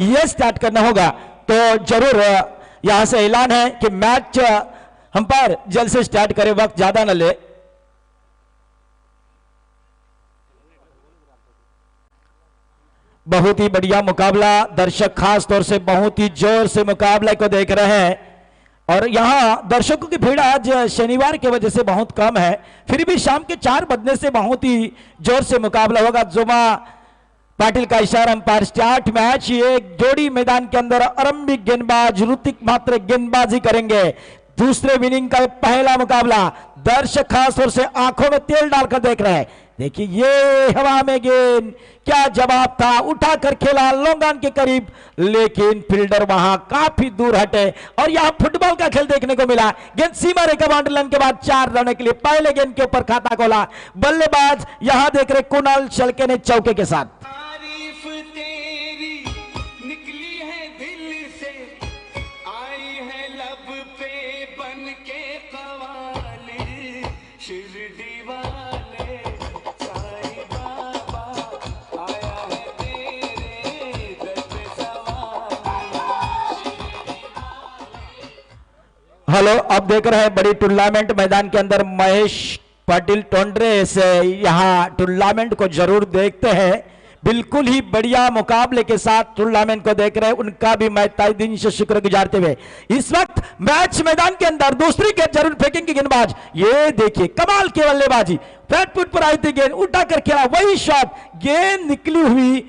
ये स्टार्ट करना होगा। तो जरूर यहां से ऐलान है कि मैच अंपायर जल्द से स्टार्ट करे, वक्त ज्यादा न ले। बहुत ही बढ़िया मुकाबला, दर्शक खास तौर से बहुत ही जोर से मुकाबले को देख रहे हैं और यहां दर्शकों की भीड़ आज शनिवार की वजह से बहुत कम है, फिर भी शाम के 4 बजने से बहुत ही जोर से मुकाबला होगा। जुमा पाटिल का इशारा, अंपायर स्टार्ट मैच। ये जोड़ी मैदान के अंदर आरंभिक गेंदबाज ऋतिक मात्र गेंदबाजी करेंगे। दूसरे इनिंग का पहला मुकाबला, दर्शक खास तौर से आंखों में तेल डालकर देख रहे हैं। देखिए ये हवा में गेंद, क्या जवाब था, उठाकर खेला लॉन्ग के करीब, लेकिन फील्डर वहां काफी दूर हटे और यहां फुटबॉल का खेल देखने को मिला। गेंद सीमा रेखा बाउंड्री लाइन के बाद 4 रन के लिए पहले गेंद के ऊपर खाता खोला बल्लेबाज, यहां देख रहे कुणाल शेळके ने चौके के साथ। हेलो, अब देख रहे हैं बड़ी टूर्नामेंट मैदान के अंदर महेश पाटिल टोंडरे से यहां टूर्नामेंट को जरूर देखते हैं। बिल्कुल ही बढ़िया मुकाबले के साथ टूर्नामेंट को देख रहे हैं, उनका भी मैं तहे दिल से शुक्र गुजारते हुए इस वक्त मैच मैदान के अंदर दूसरी गेंद जरूर फेंकेंगे गेंदबाज। ये देखिए कमाल की बल्लेबाजी, फ्लैट फुट पर आई थी गेंद, उठाकर खेला वही शॉट, गेंद निकली हुई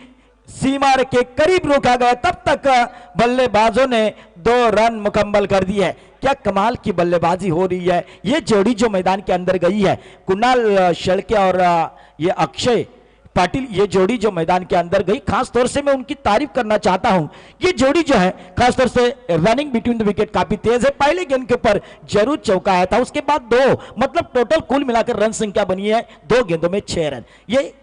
सीमा के करीब रोका गया, तब तक बल्लेबाजों ने 2 रन मुकम्मल कर दिए है। क्या कमाल की बल्लेबाजी हो रही है। ये जोड़ी जो मैदान के अंदर गई है, कुणाल शेळके और ये अक्षय पाटिल, ये जोड़ी जो मैदान के अंदर गई, खास तौर से मैं उनकी तारीफ करना चाहता हूं। ये जोड़ी जो है खास तौर से रनिंग बिटवीन द विकेट काफी तेज है। पहले गेंद के ऊपर जरूर चौका आया था, उसके बाद 2, मतलब टोटल कुल मिलाकर रन संख्या बनी है 2 गेंदों में 6 रन। ये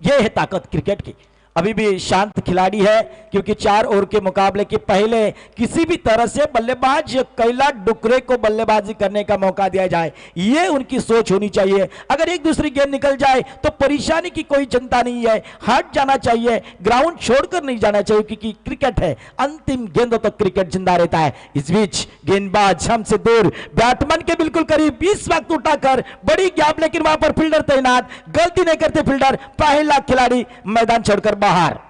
है ताकत क्रिकेट की। अभी भी शांत खिलाड़ी है क्योंकि 4 ओवर के मुकाबले के पहले किसी भी तरह से बल्लेबाज कैलाश डुकरे को बल्लेबाजी करने का मौका दिया जाए, ये उनकी सोच होनी चाहिए। अगर एक दूसरी गेंद निकल जाए तो परेशानी की कोई चिंता नहीं है, हट जाना चाहिए, ग्राउंड छोड़कर नहीं जाना चाहिए, क्योंकि क्रिकेट है, अंतिम गेंदों तक क्रिकेट जिंदा रहता है। इस बीच गेंदबाज हमसे दूर बैट्समैन के बिल्कुल करीब इस वक्त उठाकर बड़ी गैप, लेकिन वहां पर फील्डर तैनात, गलती नहीं करते फील्डर, पहला खिलाड़ी मैदान छोड़कर बाहर।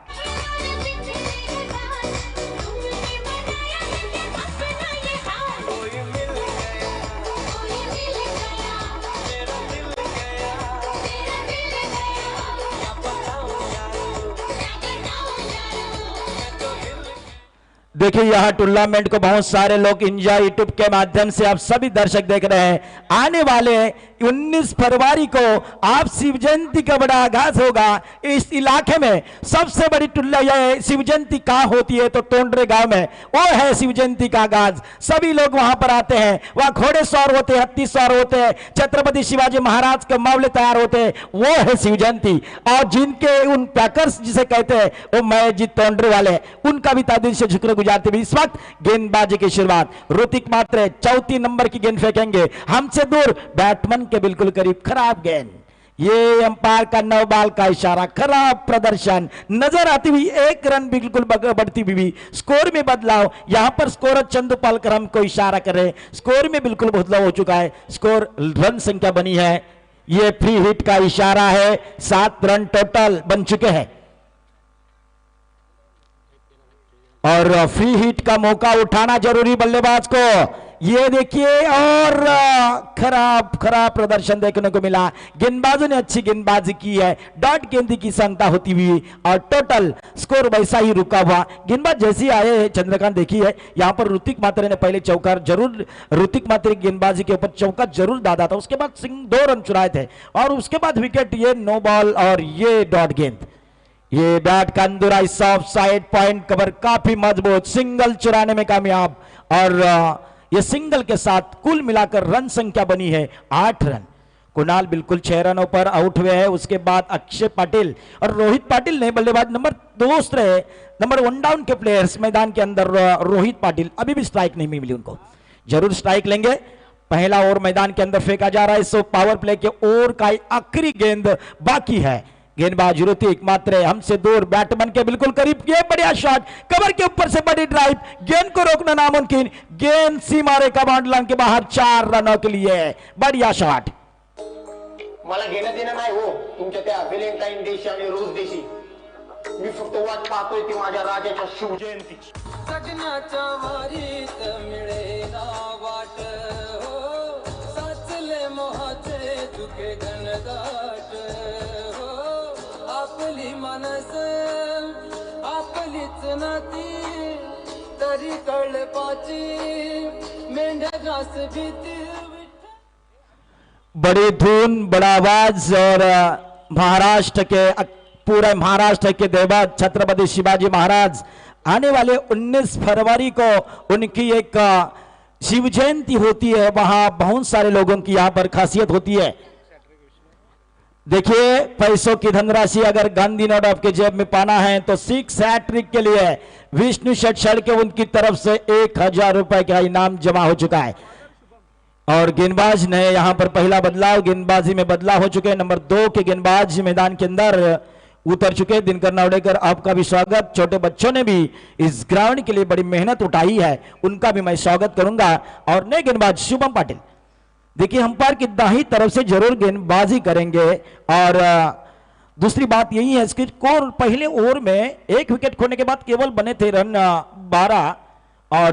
देखिए यहां टूर्नामेंट को बहुत सारे लोग एंजॉय यूट्यूब के माध्यम से आप सभी दर्शक देख रहे हैं। आने वाले 19 फरवरी को आप शिव जयंती का बड़ा आगाज होगा। इस इलाके में सबसे बड़ी टूर्नामेंट शिव जयंती कहां होती है तो टोंडरे गांव में, वो है शिव जयंती का आगाज। सभी लोग वहां पर आते हैं, वहां घोड़े सवार होते हैं, हत्ती सवार होते हैं, छत्रपति शिवाजी महाराज के मामले तैयार होते हैं, वो है शिव जयंती। और जिनके उन पैकर्स जिसे कहते हैं वो मैजिद टोंडरे वाले, उनका भी तहे दिल से शुक्र गुजारते हुए इस वक्त गेंदबाजी की शुरुआत। ऋतिक मात्र 34 नंबर की गेंद फेंकेंगे, हमसे दूर बैट्समैन के बिल्कुल करीब, खराब गेंद। ये अंपायर का 9 बॉल का इशारा, खराब प्रदर्शन नजर आती हुई 1 रन बिल्कुल बढ़ती हुई स्कोर में बदलाव। यहां पर स्कोर चंदुपाल करम को इशारा कर रहे, स्कोर में बिल्कुल बदलाव हो चुका है, स्कोर रन संख्या बनी है, ये फ्री हिट का इशारा है, 7 रन टोटल बन चुके हैं और फ्री हिट का मौका उठाना जरूरी बल्लेबाज को। ये देखिए और खराब प्रदर्शन देखने को मिला, गेंदबाजों ने अच्छी गेंदबाजी की है, डॉट गेंद की संख्या होती हुई और टोटल स्कोर वैसा ही रुका हुआ। गेंदबाज जैसे आए चंद्रकांत, देखिए यहां पर ऋतिक मात्रे ने पहले चौका जरूर, ऋतिक मात्रे की गेंदबाजी के ऊपर चौका जरूर दादा था, उसके बाद सिंह 2 रन चुराए थे और उसके बाद विकेट, ये 9 बॉल और ये डॉट गेंद। ये बैट का अंदर ऑफ साइड पॉइंट कवर काफी मजबूत, सिंगल चुराने में कामयाब और ये सिंगल के साथ कुल मिलाकर रन संख्या बनी है 8 रन। कुणाल बिल्कुल 6 रनों पर आउट हुए हैं। उसके बाद अक्षय पाटिल और रोहित पाटिल ने बल्लेबाज नंबर 2 रहे, नंबर 1 डाउन के प्लेयर्स मैदान के अंदर। रोहित पाटिल अभी भी स्ट्राइक नहीं मिली, उनको जरूर स्ट्राइक लेंगे। पहला ओवर मैदान के अंदर फेंका जा रहा है, सो पावर प्ले के ओवर का आखिरी गेंद बाकी है। गेंदबाज ऋतिक मात्रे हमसे दूर, बैट्समैन के बिल्कुल करीब, ये बढ़िया शॉट, कवर के ऊपर से बड़ी ड्राइव, गेंद को रोकना नामुमकिन, गेंद सीमा रेखा बाउंड्री लाइन के बाहर 4 रनों के लिए, बढ़िया शॉट। मला घेणं देणं नाही हो तुमच्या त्या व्हॅलेंटाईन देशी आणि रोज देशी, मी फक्त वाट पाहतोय ती माझ्या राजाच्या शिवजयंतीची। जगण्याच्या वारीत मिळेना वाट हो, साचले मोहाचे झुके घनदाट हो, आपली मनस आपलीच नाती तरी कळपाची, मेंढ्या घास भीती। बड़ी धून, बड़ा आवाज और महाराष्ट्र के, पूरे महाराष्ट्र के देवता छत्रपति शिवाजी महाराज आने वाले 19 फरवरी को उनकी एक शिव जयंती होती है। वहां बहुत सारे लोगों की यहां पर खासियत होती है। देखिए, पैसों की धनराशि अगर गांधी नोट आपके जेब में पाना है तो 6 हैट्रिक के लिए विष्णु शेट के उनकी तरफ से 1000 रुपए का इनाम जमा हो चुका है। और गेंदबाज ने यहां पर पहला बदलाव, गेंदबाजी में बदलाव हो चुके हैं। नंबर 2 के गेंदबाज मैदान के अंदर उतर चुके। दिनकर नावड़ेकर, आपका भी स्वागत। छोटे बच्चों ने भी इस ग्राउंड के लिए बड़ी मेहनत उठाई है, उनका भी मैं स्वागत करूंगा। और नए गेंदबाज शुभम पाटिल, देखिए अंपायर की दाहिनी तरफ से जरूर गेंदबाजी करेंगे। और दूसरी बात यही है, इसके पहले ओवर में 1 विकेट खोने के बाद केवल बने थे रन 12, और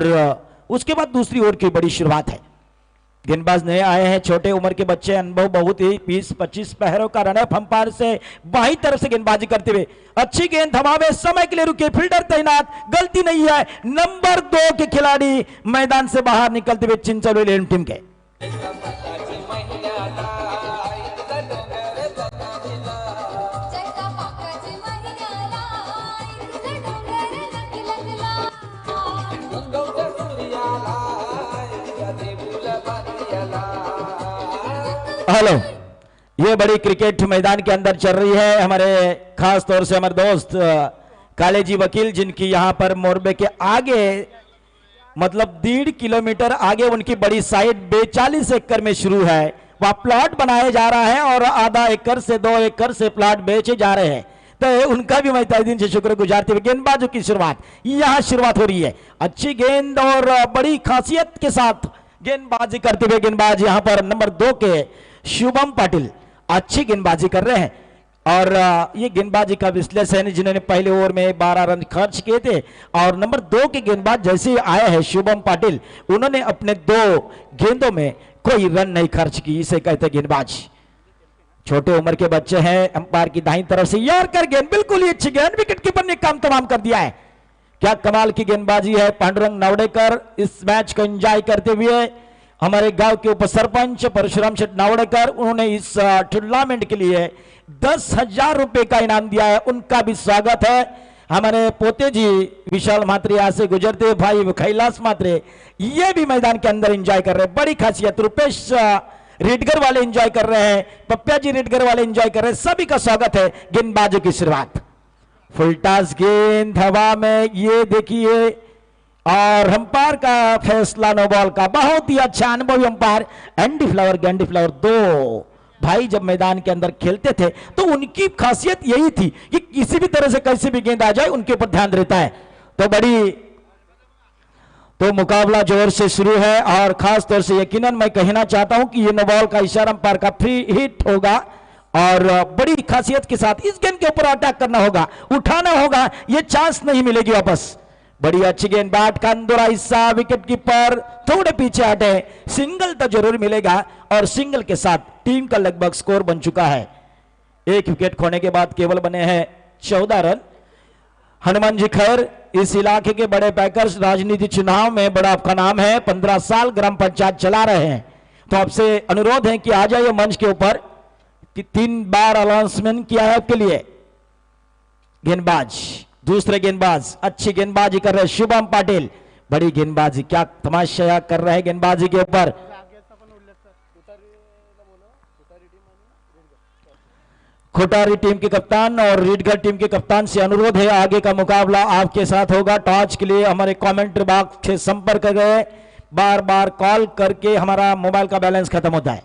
उसके बाद दूसरी ओवर की बड़ी शुरुआत है। गेंदबाज नए आए हैं, छोटे उम्र के बच्चे, अनुभव बहुत ही, 20-25 पहरों का रनअप अंपायर से बाई तरफ से गेंदबाजी करते हुए। अच्छी गेंद हवा में, समय के लिए रुके, फील्डर तैनात, गलती नहीं है। नंबर 2 के खिलाड़ी मैदान से बाहर निकलते हुए चिंचोली टीम के। हेलो, ये बड़ी क्रिकेट मैदान के अंदर चल रही है। हमारे खास तौर से हमारे दोस्त कालेजी वकील, जिनकी यहां पर मोरबे के आगे, मतलब 1.5 किलोमीटर आगे उनकी बड़ी साइट 42 एकड़ में शुरू है। वह प्लॉट बनाया जा रहा है और आधा एकड़ से 2 एकड़ से प्लॉट बेचे जा रहे हैं। तो उनका भी मैं तहे दिल से शुक्र गुजारते हुए गेंदबाजों की यहां शुरुआत हो रही है। अच्छी गेंद और बड़ी खासियत के साथ गेंदबाजी करते हुए गेंदबाज यहां पर नंबर 2 के शुभम पाटिल अच्छी गेंदबाजी कर रहे हैं। और ये गेंदबाजी का विश्लेषण, जिन्होंने पहले ओवर में 12 रन खर्च किए थे। और नंबर 2 के गेंदबाज जैसे ही आए हैं शुभम पाटिल, उन्होंने अपने 2 गेंदों में कोई रन नहीं खर्च की, इसे कहते गेंदबाज। छोटे उम्र के बच्चे हैं। अंपायर की दाहिनी तरफ से यार कर गेंद, बिल्कुल ही अच्छी गेंद, विकेट कीपर ने काम तमाम कर दिया है। क्या कमाल की गेंदबाजी है। पांडुरंग नावड़ेकर इस मैच को एंजॉय करते हुए, हमारे गांव के उप सरपंच परशुराम शेठ नावड़ेकर, उन्होंने इस टूर्नामेंट के लिए 10,000 रुपए का इनाम दिया है, उनका भी स्वागत है। हमारे पोते जी विशाल मात्रे यहाँ से गुजरते हुए, भाई कैलाश मात्रे, ये भी मैदान के अंदर एंजॉय कर रहे हैं। बड़ी खासियत, रुपेश रेडगर वाले एंजॉय कर रहे हैं, पप्पा जी रेडगर वाले एंजॉय कर रहे हैं। सभी का स्वागत है। गेंदबाजों की शुरुआत, फुल टॉस गेंद हवा में, ये देखिए। और अंपायर का फैसला नो बॉल का, बहुत ही अच्छा अनुभवी अंपायर एंडी फ्लावर, गैंडी फ्लावर 2 भाई जब मैदान के अंदर खेलते थे तो उनकी खासियत यही थी कि किसी भी तरह से कैसे भी गेंद आ जाए उनके ऊपर ध्यान रहता है। तो मुकाबला जोर से शुरू है। और खास तौर से यकीनन मैं कहना चाहता हूं कि ये नो बॉल का इशारा अंपायर का फ्री हिट होगा। और बड़ी खासियत के साथ इस गेंद के ऊपर अटैक करना होगा, उठाना होगा, ये चांस नहीं मिलेगी वापस। बड़ी अच्छी गेंद, बैट का अंदर हिस्सा, विकेट कीपर थोड़े पीछे हटे, सिंगल तो जरूर मिलेगा। और सिंगल के साथ टीम का लगभग स्कोर बन चुका है। 1 विकेट खोने के बाद केवल बने हैं 14 रन। हनुमान जी खैर इस इलाके के बड़े पैकर्स, राजनीति चुनाव में बड़ा आपका नाम है, 15 साल ग्राम पंचायत चला रहे हैं। तो आपसे अनुरोध है कि आ जाइए मंच के ऊपर, कि 3 बार अनाउंसमेंट किया है आपके लिए। गेंदबाज, दूसरे गेंदबाज अच्छी गेंदबाजी कर रहे शुभम पाटिल, बड़ी गेंदबाजी, क्या तमाशा कर रहे हैं गेंदबाजी के ऊपर। खुटारी टीम के कप्तान और रीडगर टीम के कप्तान से अनुरोध है, आगे का मुकाबला आपके साथ होगा। टॉस के लिए हमारे कमेंट्री बॉक्स से संपर्क कर गए, बार बार कॉल करके हमारा मोबाइल का बैलेंस खत्म होता है।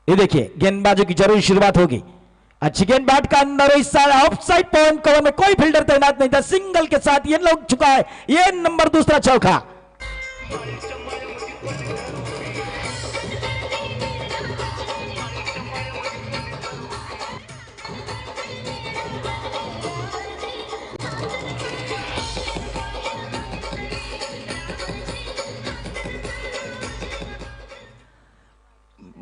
ये देखिए गेंदबाजों की जरूर शुरुआत होगी। अच्छी गेंद बैट का अंदर, इस ऑफ साइड पॉइंट कवर में कोई फील्डर तैनात नहीं था, सिंगल के साथ ये लग चुका है, ये नंबर दूसरा चौका।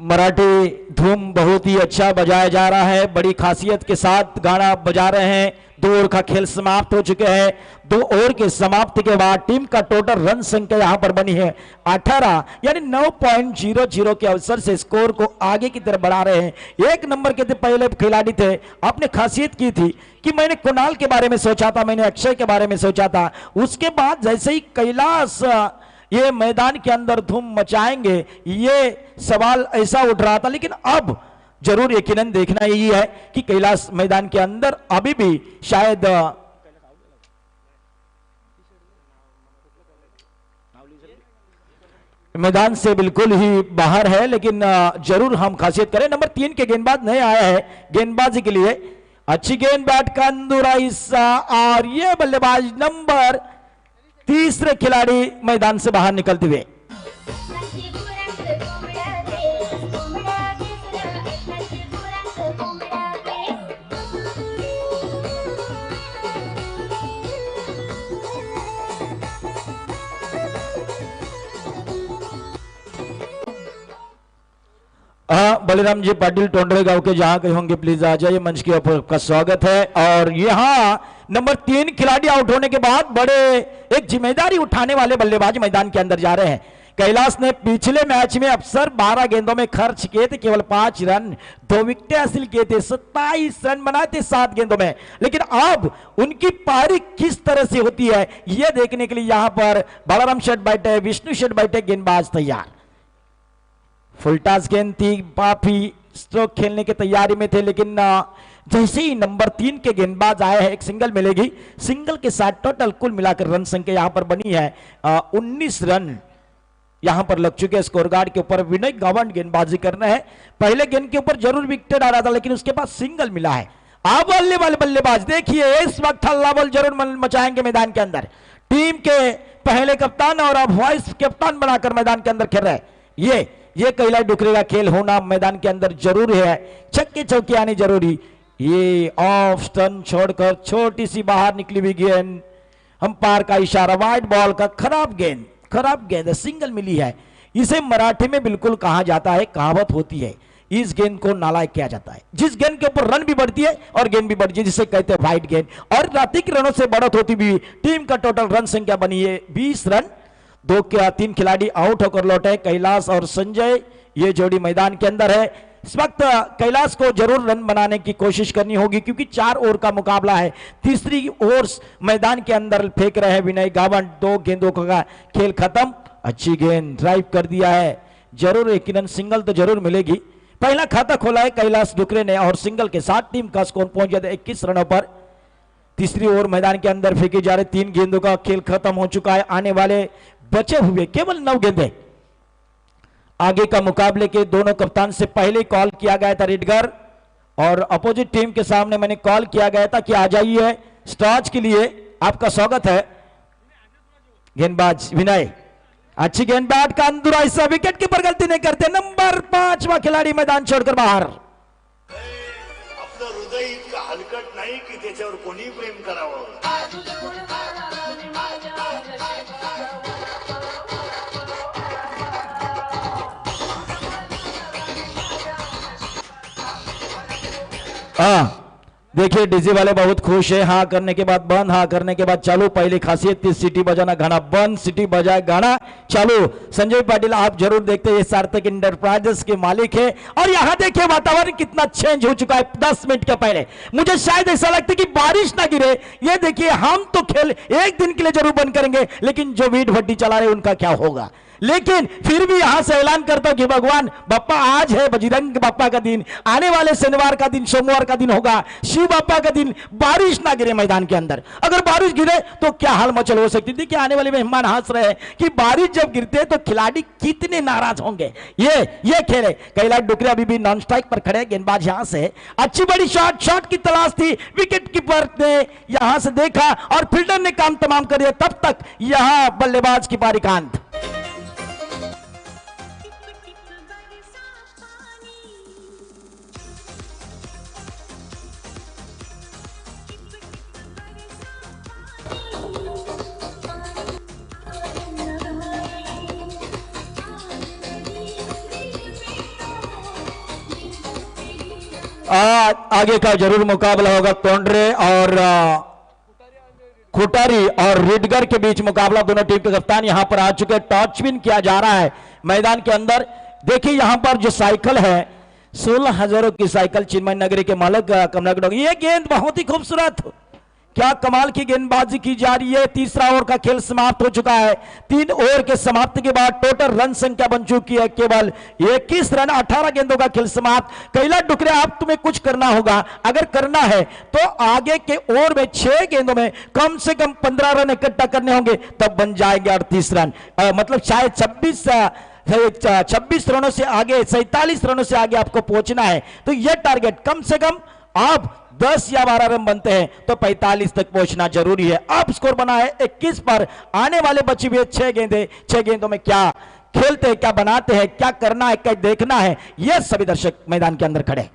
मराठी धूम बहुत ही अच्छा बजाया जा रहा है, बड़ी खासियत के साथ गाना बजा रहे हैं। 2 ओवर का खेल समाप्त हो चुके हैं। 2 ओवर के समाप्ति के बाद टीम का टोटल रन संख्या यहां पर बनी है 18, यानी 9.00 के अवसर से स्कोर को आगे की तरफ बढ़ा रहे हैं। 1 नंबर के पहले खिलाड़ी थे, आपने खासियत की थी कि मैंने कुणाल के बारे में सोचा था, मैंने अक्षय के बारे में सोचा था, उसके बाद जैसे ही कैलाश ये मैदान के अंदर धूम मचाएंगे, ये सवाल ऐसा उठ रहा था, लेकिन अब जरूर यकीनन देखना यही है कि कैलाश मैदान के अंदर अभी भी शायद मैदान से बिल्कुल ही बाहर है, लेकिन जरूर हम खासियत करें। नंबर 3 के गेंदबाज नए आए हैं गेंदबाजी के लिए। अच्छी गेंद बैट का अंदर हिस्सा, और ये बल्लेबाज नंबर 3 खिलाड़ी मैदान से बाहर निकलते हुए। बलिराम जी पाटिल टोंडरे गांव के जहां कहीं होंगे प्लीज आ जाइए, मंच के ऊपर आपका स्वागत है। और यहां नंबर 3 खिलाड़ी आउट होने के बाद बड़े एक जिम्मेदारी उठाने वाले बल्लेबाज मैदान के अंदर जा रहे हैं। कैलाश ने पिछले मैच में अक्सर 12 गेंदों में खर्च किए थे, केवल 5 रन, 2 विकेटें हासिल किए थे, 27 रन बनाए थे 7 गेंदों में। लेकिन अब उनकी पारी किस तरह से होती है यह देखने के लिए यहां पर बलराम शेठ बैठे, विष्णु शेठ बैठे, गेंदबाज तैयार। फुलटास गेंद थी, काफी स्ट्रोक खेलने की तैयारी में थे, लेकिन जैसे ही नंबर 3 के गेंदबाज आए हैं, एक सिंगल मिलेगी। सिंगल के साथ टोटल कुल मिलाकर रन संख्या यहां पर बनी है 19 रन यहां पर लग चुके हैं स्कोर गार्ड के ऊपर। विनय गावंड गेंदबाजी करना है, पहले गेंद के ऊपर जरूर विकेट आ रहा था, लेकिन उसके बाद सिंगल मिला है। अब बल्ले वाले बल्लेबाज देखिए, इस वक्त हल्ला बोल जरूर मचाएंगे मैदान के अंदर। टीम के पहले कप्तान और अब वाइस कप्तान बनाकर मैदान के अंदर खेल रहे हैं। ये कैलाश डुकरे का खेल होना मैदान के अंदर जरूरी है, छक्के चौके आने जरूरी। ये ऑफ स्टंप छोड़कर छोटी सी बाहर निकली हुई गेंद, अंपायर का इशारा, वाइड बॉल का खराब गेंद सिंगल मिली है। इसे मराठी में बिल्कुल कहा जाता है, कहावत होती है, इस गेंद को नालायक किया जाता है। जिस गेंद के ऊपर रन भी बढ़ती है और गेंद भी बढ़ती है, जिसे कहते हैं वाइड गेंद। और रातिक रनों से बढ़त होती भी टीम का टोटल रन संख्या बनी है 20 रन। 2 के 3 खिलाड़ी आउट होकर लौटे, कैलाश और संजय, ये जोड़ी मैदान के अंदर है। इस वक्त कैलाश को जरूर रन बनाने की कोशिश करनी होगी, क्योंकि 4 ओवर का मुकाबला है। तीसरी ओवर मैदान के अंदर फेंक रहे हैं विनय गावंड। 2 गेंदों का खेल खत्म। अच्छी गेंद ड्राइव कर दिया है, जरूर यकीनन सिंगल तो जरूर मिलेगी। पहला खाता खोला है कैलाश डुकरे ने, और सिंगल के साथ टीम का स्कोर पहुंच गया 21 रनों पर। तीसरी ओवर मैदान के अंदर फेंके जा रहे 3 गेंदों का खेल खत्म हो चुका है। आने वाले बचे हुए केवल 9 गेंदें। आगे का मुकाबले के दोनों कप्तान से पहले कॉल किया गया था रेडगर, और अपोजिट टीम के सामने मैंने कॉल किया गया था कि आ जाइए स्टॉच के लिए, आपका स्वागत है। गेंदबाज विनय, अच्छी गेंद बैट का अंदर हिस्सा, विकेट कीपर गलती नहीं करते। नंबर 5वां खिलाड़ी मैदान छोड़कर बाहर। आपलं हृदय इतकं हलकट नाही की त्याच्यावर कोणी प्रेम करावं। देखिए डीजे वाले बहुत खुश है। हाँ करने के बाद बंद, हाँ करने के बाद चालू। पहली खासियत थी सिटी बजाना, गाना बंद, सिटी बजाए गाना चालू। संजय पाटिल आप जरूर देखते हैं, सार्थक इंटरप्राइजेस के मालिक है। और यहाँ देखिए वातावरण कितना चेंज हो चुका है 10 मिनट के पहले। मुझे शायद ऐसा लगता है कि बारिश ना गिरे। ये देखिए, हम तो खेल एक दिन के लिए जरूर बंद करेंगे, लेकिन जो वीट भट्टी चला रहे उनका क्या होगा। लेकिन फिर भी यहां से ऐलान करता हूं कि भगवान बप्पा आज है बजरंग बप्पा का दिन, आने वाले शनिवार का दिन सोमवार का दिन होगा, शिव बापा का दिन, बारिश ना गिरे मैदान के अंदर। अगर बारिश गिरे तो क्या हाल मचल हो सकती थी कि आने वाले मेहमान हंस रहे हैं कि बारिश जब गिरते तो खिलाड़ी कितने नाराज होंगे। ये खेल है। कैलाश डुकरे अभी भी नॉन स्ट्राइक पर खड़े, गेंदबाज यहां से अच्छी बड़ी शॉट की तलाश थी, विकेट कीपर ने यहां से देखा और फील्डर ने काम तमाम कर दिया। तब तक यहां बल्लेबाज की पारी का अंत। आगे का जरूर मुकाबला होगा। टोंडरे और खुटारी और रिडगर के बीच मुकाबला। दोनों टीम के कप्तान यहां पर आ चुके। टॉस विन किया जा रहा है मैदान के अंदर। देखिए यहां पर जो साइकिल है 16,000 की साइकिल चिन्मय नगरी के मालिक कमला। ये गेंद बहुत ही खूबसूरत, क्या कमाल की गेंदबाजी की जा रही है। तीसरा ओवर का खेल समाप्त हो चुका है। 3 ओवर के समाप्ति के बाद टोटल रन संख्या बन चुकी है केवल 21 रन। 18 गेंदों का खेल समाप्त। कैलाश डुकरे अब तुम्हें कुछ करना होगा। अगर करना है तो आगे के ओवर में 6 गेंदों में कम से कम 15 रन इकट्ठा करने होंगे, तब बन जाएंगे 38 रन। मतलब शायद 26 रनों से आगे, 47 रनों से आगे आपको पहुंचना है। तो यह टारगेट कम से कम आप 10 या 12 रन बनते हैं तो 45 तक पहुंचना जरूरी है। अब स्कोर बना है 21 पर। आने वाले बची हुए 6 गेंदों में क्या खेलते हैं, क्या बनाते हैं, क्या करना है, क्या देखना है, यह सभी दर्शक मैदान के अंदर खड़े।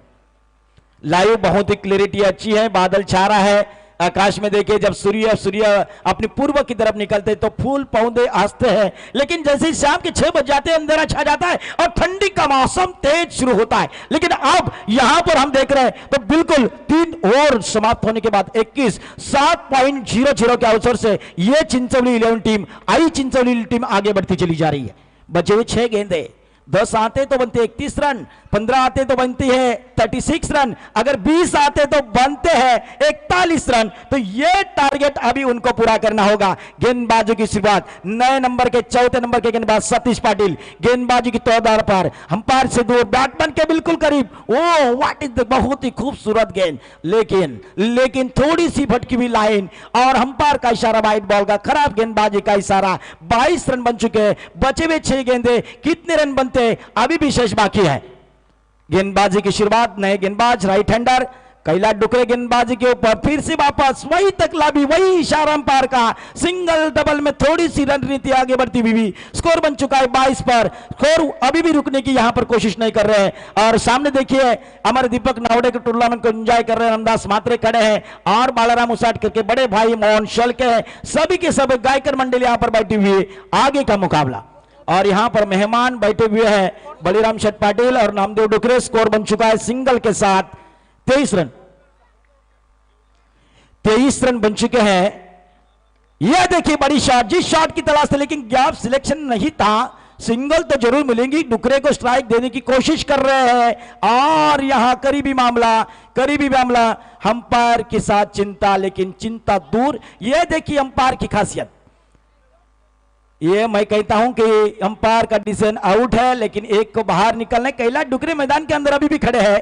लाइव बहुत ही क्लियरिटी अच्छी है। बादल छा रहा है आकाश में। देखिए जब सूर्य अपनी पूर्व की तरफ निकलते तो फूल पौधे हंसते हैं, लेकिन जैसे ही शाम के 6 बज जाते हैं अंधेरा छा जाता है और ठंडी का मौसम तेज शुरू होता है। लेकिन अब यहां पर हम देख रहे हैं तो बिल्कुल 3 ओवर समाप्त होने के बाद 21 7.00 के अवसर से यह चिंचोली 11 टीम, आई चिंचोली टीम आगे बढ़ती चली जा रही है। बचे हुए 6 गेंदे, 10 आते तो बनते 31 रन, 15 आते तो बनती है 36 रन, अगर 20 आते तो बनते हैं 41 रन। तो ये टारगेट अभी उनको पूरा करना होगा। गेंदबाजी की शुरुआत नए नंबर के 4थे नंबर के गेंदबाज सतीश पाटिल। गेंदबाजी की तौर पर अंपायर से दूर, बैट्समैन के बिल्कुल करीब। ओ व्हाट इज द, बहुत ही खूबसूरत गेंद, लेकिन थोड़ी सी भटकी हुई लाइन और अंपायर का इशारा, वाइड बॉल का, खराब गेंदबाजी का इशारा। 22 रन बन चुके हैं। बचे हुए 6 गेंदे, कितने रन बनते अभी भी शेष बाकी है। गेंदबाजी की शुरुआत नए गेंदबाज राइट हैंडर कैलाश डुकरे। गेंदबाजी के ऊपर फिर से वापस वही तकलाबी, वही इशारा अंपायर का। सिंगल डबल में थोड़ी सी रणनीति आगे बढ़ती हुई। स्कोर बन चुका है 22 पर। स्कोर अभी भी रुकने की यहां पर कोशिश नहीं कर रहे हैं। और सामने देखिए अमर दीपक नावड़े के टूर्नामेंट को एंजॉय कर रहे हैं रामदास मात्रे खड़े हैं और बालाराम उसाट करके बड़े भाई मोहन शलके हैं। सभी के सब गायकर मंडली यहां पर बैठी हुई है। आगे का मुकाबला और यहां पर मेहमान बैठे हुए हैं बलिराम शेठ पाटिल और नामदेव डुकरे। स्कोर बन चुका है सिंगल के साथ 23 रन बन चुके हैं। यह देखिए बड़ी शॉट, जिस शॉट की तलाश थी लेकिन गैप सिलेक्शन नहीं था। सिंगल तो जरूर मिलेंगी, डुकरे को स्ट्राइक देने की कोशिश कर रहे हैं और यहां करीबी मामला अंपायर के साथ चिंता, लेकिन चिंता दूर। यह देखिए अंपायर की खासियत, ये मैं कहता हूं कि अंपायर का डिसीजन आउट है, लेकिन एक को बाहर निकलना है। कैलाश डुकरे मैदान के अंदर अभी भी खड़े हैं।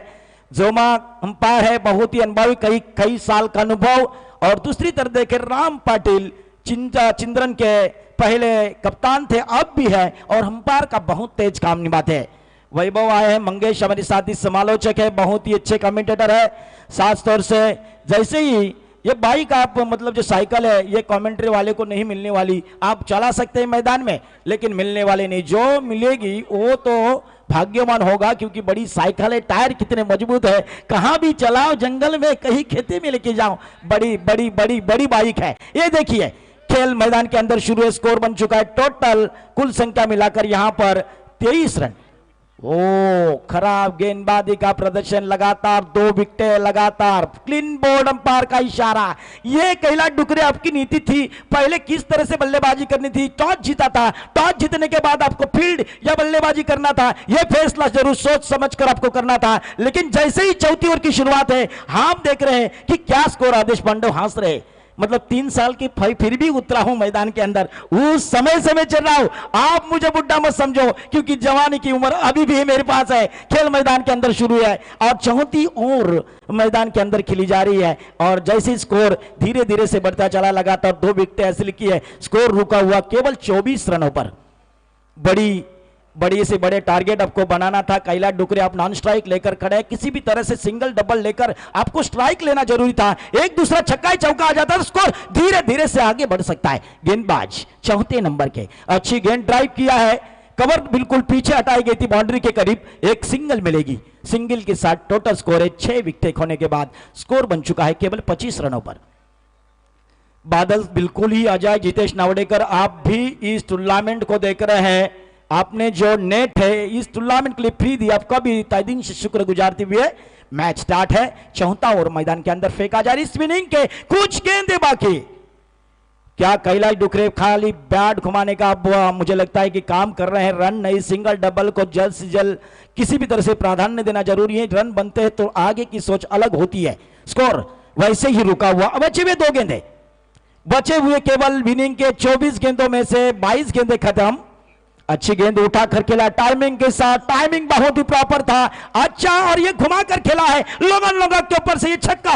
जोमा अंपायर है, बहुत ही अनुभवी, कई साल का अनुभव। और दूसरी तरफ देखे राम पाटिल चिंद्रन के पहले कप्तान थे, अब भी है और अंपायर का बहुत तेज काम निभाते हैं। वैभव आए हैं, मंगेश हमारे साथी समालोचक है, बहुत ही अच्छे कमेंटेटर है। साथ तौर से जैसे ही ये बाइक आप मतलब जो साइकिल है ये कमेंट्री वाले को नहीं मिलने वाली, आप चला सकते हैं मैदान में लेकिन मिलने वाले नहीं। जो मिलेगी वो तो भाग्यवान होगा, क्योंकि बड़ी साइकिल है, टायर कितने मजबूत है, कहां भी चलाओ, जंगल में कहीं खेती में लेके जाओ, बड़ी बड़ी बड़ी बड़ी बाइक है। ये देखिए खेल मैदान के अंदर शुरू है। स्कोर बन चुका है टोटल कुल संख्या मिलाकर यहां पर 23 रन। ओ खराब गेंदबाजी का प्रदर्शन, लगातार 2 विकेटें लगातार। क्लीन बोर्ड अंपायर का इशारा। यह कैलाश डुकरे आपकी नीति थी, पहले किस तरह से बल्लेबाजी करनी थी। टॉस जीता था, टॉस जीतने के बाद आपको फील्ड या बल्लेबाजी करना था। यह फैसला जरूर सोच समझकर आपको करना था, लेकिन जैसे ही चौथी ओवर की शुरुआत है हम देख रहे हैं कि क्या स्कोर। आदेश पांडव हंस रहे, मतलब 3 साल की फिर भी उतरा हूं मैदान के अंदर, उस समय से मैं चल रहा हूं। आप मुझे बुढ़ा मत समझो, क्योंकि जवानी की उम्र अभी भी मेरे पास है। खेल मैदान के अंदर शुरू है और 34 ओवर मैदान के अंदर खेली जा रही है और जैसे स्कोर धीरे धीरे से बढ़ता चला, लगातार 2 विकेटें हासिल की है, स्कोर रुका हुआ केवल 24 रनों पर। बड़ी से बड़े टारगेट आपको बनाना था। कैलाश डुकरे आप नॉन स्ट्राइक लेकर खड़े हैं, किसी भी तरह से सिंगल डबल लेकर आपको स्ट्राइक लेना जरूरी था। एक दूसरा छक्का चौका आ जाता तो स्कोर धीरे धीरे से आगे बढ़ सकता है। गेंदबाज 34 नंबर के, अच्छी गेंद ड्राइव किया है, कवर बिल्कुल पीछे हटाई गई थी बाउंड्री के करीब, एक सिंगल मिलेगी। सिंगल के साथ टोटल स्कोर है 6 विकेट खोने के बाद स्कोर बन चुका है केवल 25 रनों पर। बादल बिल्कुल ही अजय जितेश नावडेकर, आप भी इस टूर्नामेंट को देख रहे हैं। आपने जो नेट है इस टूर्नामेंट के लिए फ्री दी, आपका भी तहे दिल से शुक्र गुजारते हुए मैच स्टार्ट है। 74 ओवर मैदान के अंदर फेंका जा रही इस इनिंग के कुछ गेंदे बाकी। क्या कैलाश डुकरे खाली बैट घुमाने का अब मुझे लगता है कि काम कर रहे हैं। रन नहीं, सिंगल डबल को जल्द से जल्द किसी भी तरह से प्राधान्य देना जरूरी है। रन बनते हैं तो आगे की सोच अलग होती है। स्कोर वैसे ही रुका हुआ। अब बचे हुए 2 गेंदे, बचे हुए केवल इनिंग के 24 गेंदों में से 22 गेंदे खत्म। अच्छी गेंद उठाकर खेला टाइमिंग के साथ, टाइमिंग बहुत ही प्रॉपर था, अच्छा, और ये घुमाकर खेला है लोगन के ऊपर से ये छक्का।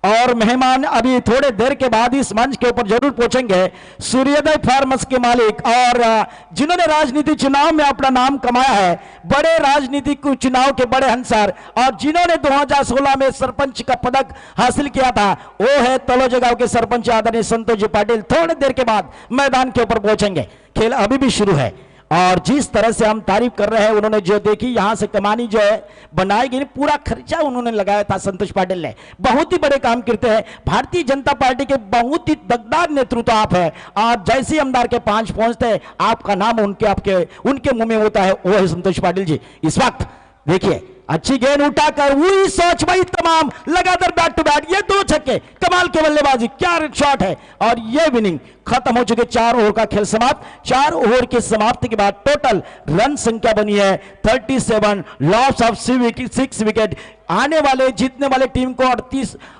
और मेहमान अभी थोड़े देर के बाद इस मंच के ऊपर जरूर पहुंचेंगे, सूर्योदय फार्मर्स के मालिक और जिन्होंने राजनीति चुनाव में अपना नाम कमाया है, बड़े राजनीतिक चुनाव के बड़े हंसर, और जिन्होंने 2016 में सरपंच का पदक हासिल किया था, वो है तलोजा गांव के सरपंच आदरणीय संतोष जी पाटिल। थोड़ी देर के बाद मैदान के ऊपर पहुंचेंगे, खेल अभी भी शुरू है। और जिस तरह से हम तारीफ कर रहे हैं, उन्होंने जो देखी यहां से कमानी जो है बनाई गई, पूरा खर्चा उन्होंने लगाया था। संतोष पाटिल ने बहुत ही बड़े काम करते हैं। भारतीय जनता पार्टी के बहुत ही दगदार नेतृत्व आप है, और जैसे ही आमदार के 5 पहुंचते हैं आपका नाम उनके मुंह में होता है, वो है संतोष पाटिल जी। इस वक्त देखिए अच्छी गेंद उठाकर वही सोच भाई तमाम लगातार बैट टू बैट, ये 2 छक्के, कमाल की बल्लेबाजी, क्या शॉट है। और ये इनिंग खत्म हो चुके, 4 ओवर का खेल समाप्त। 4 ओवर की समाप्ति के बाद टोटल रन संख्या बनी है 37, लॉस ऑफ 6 विकेट। आने वाले जीतने वाले टीम को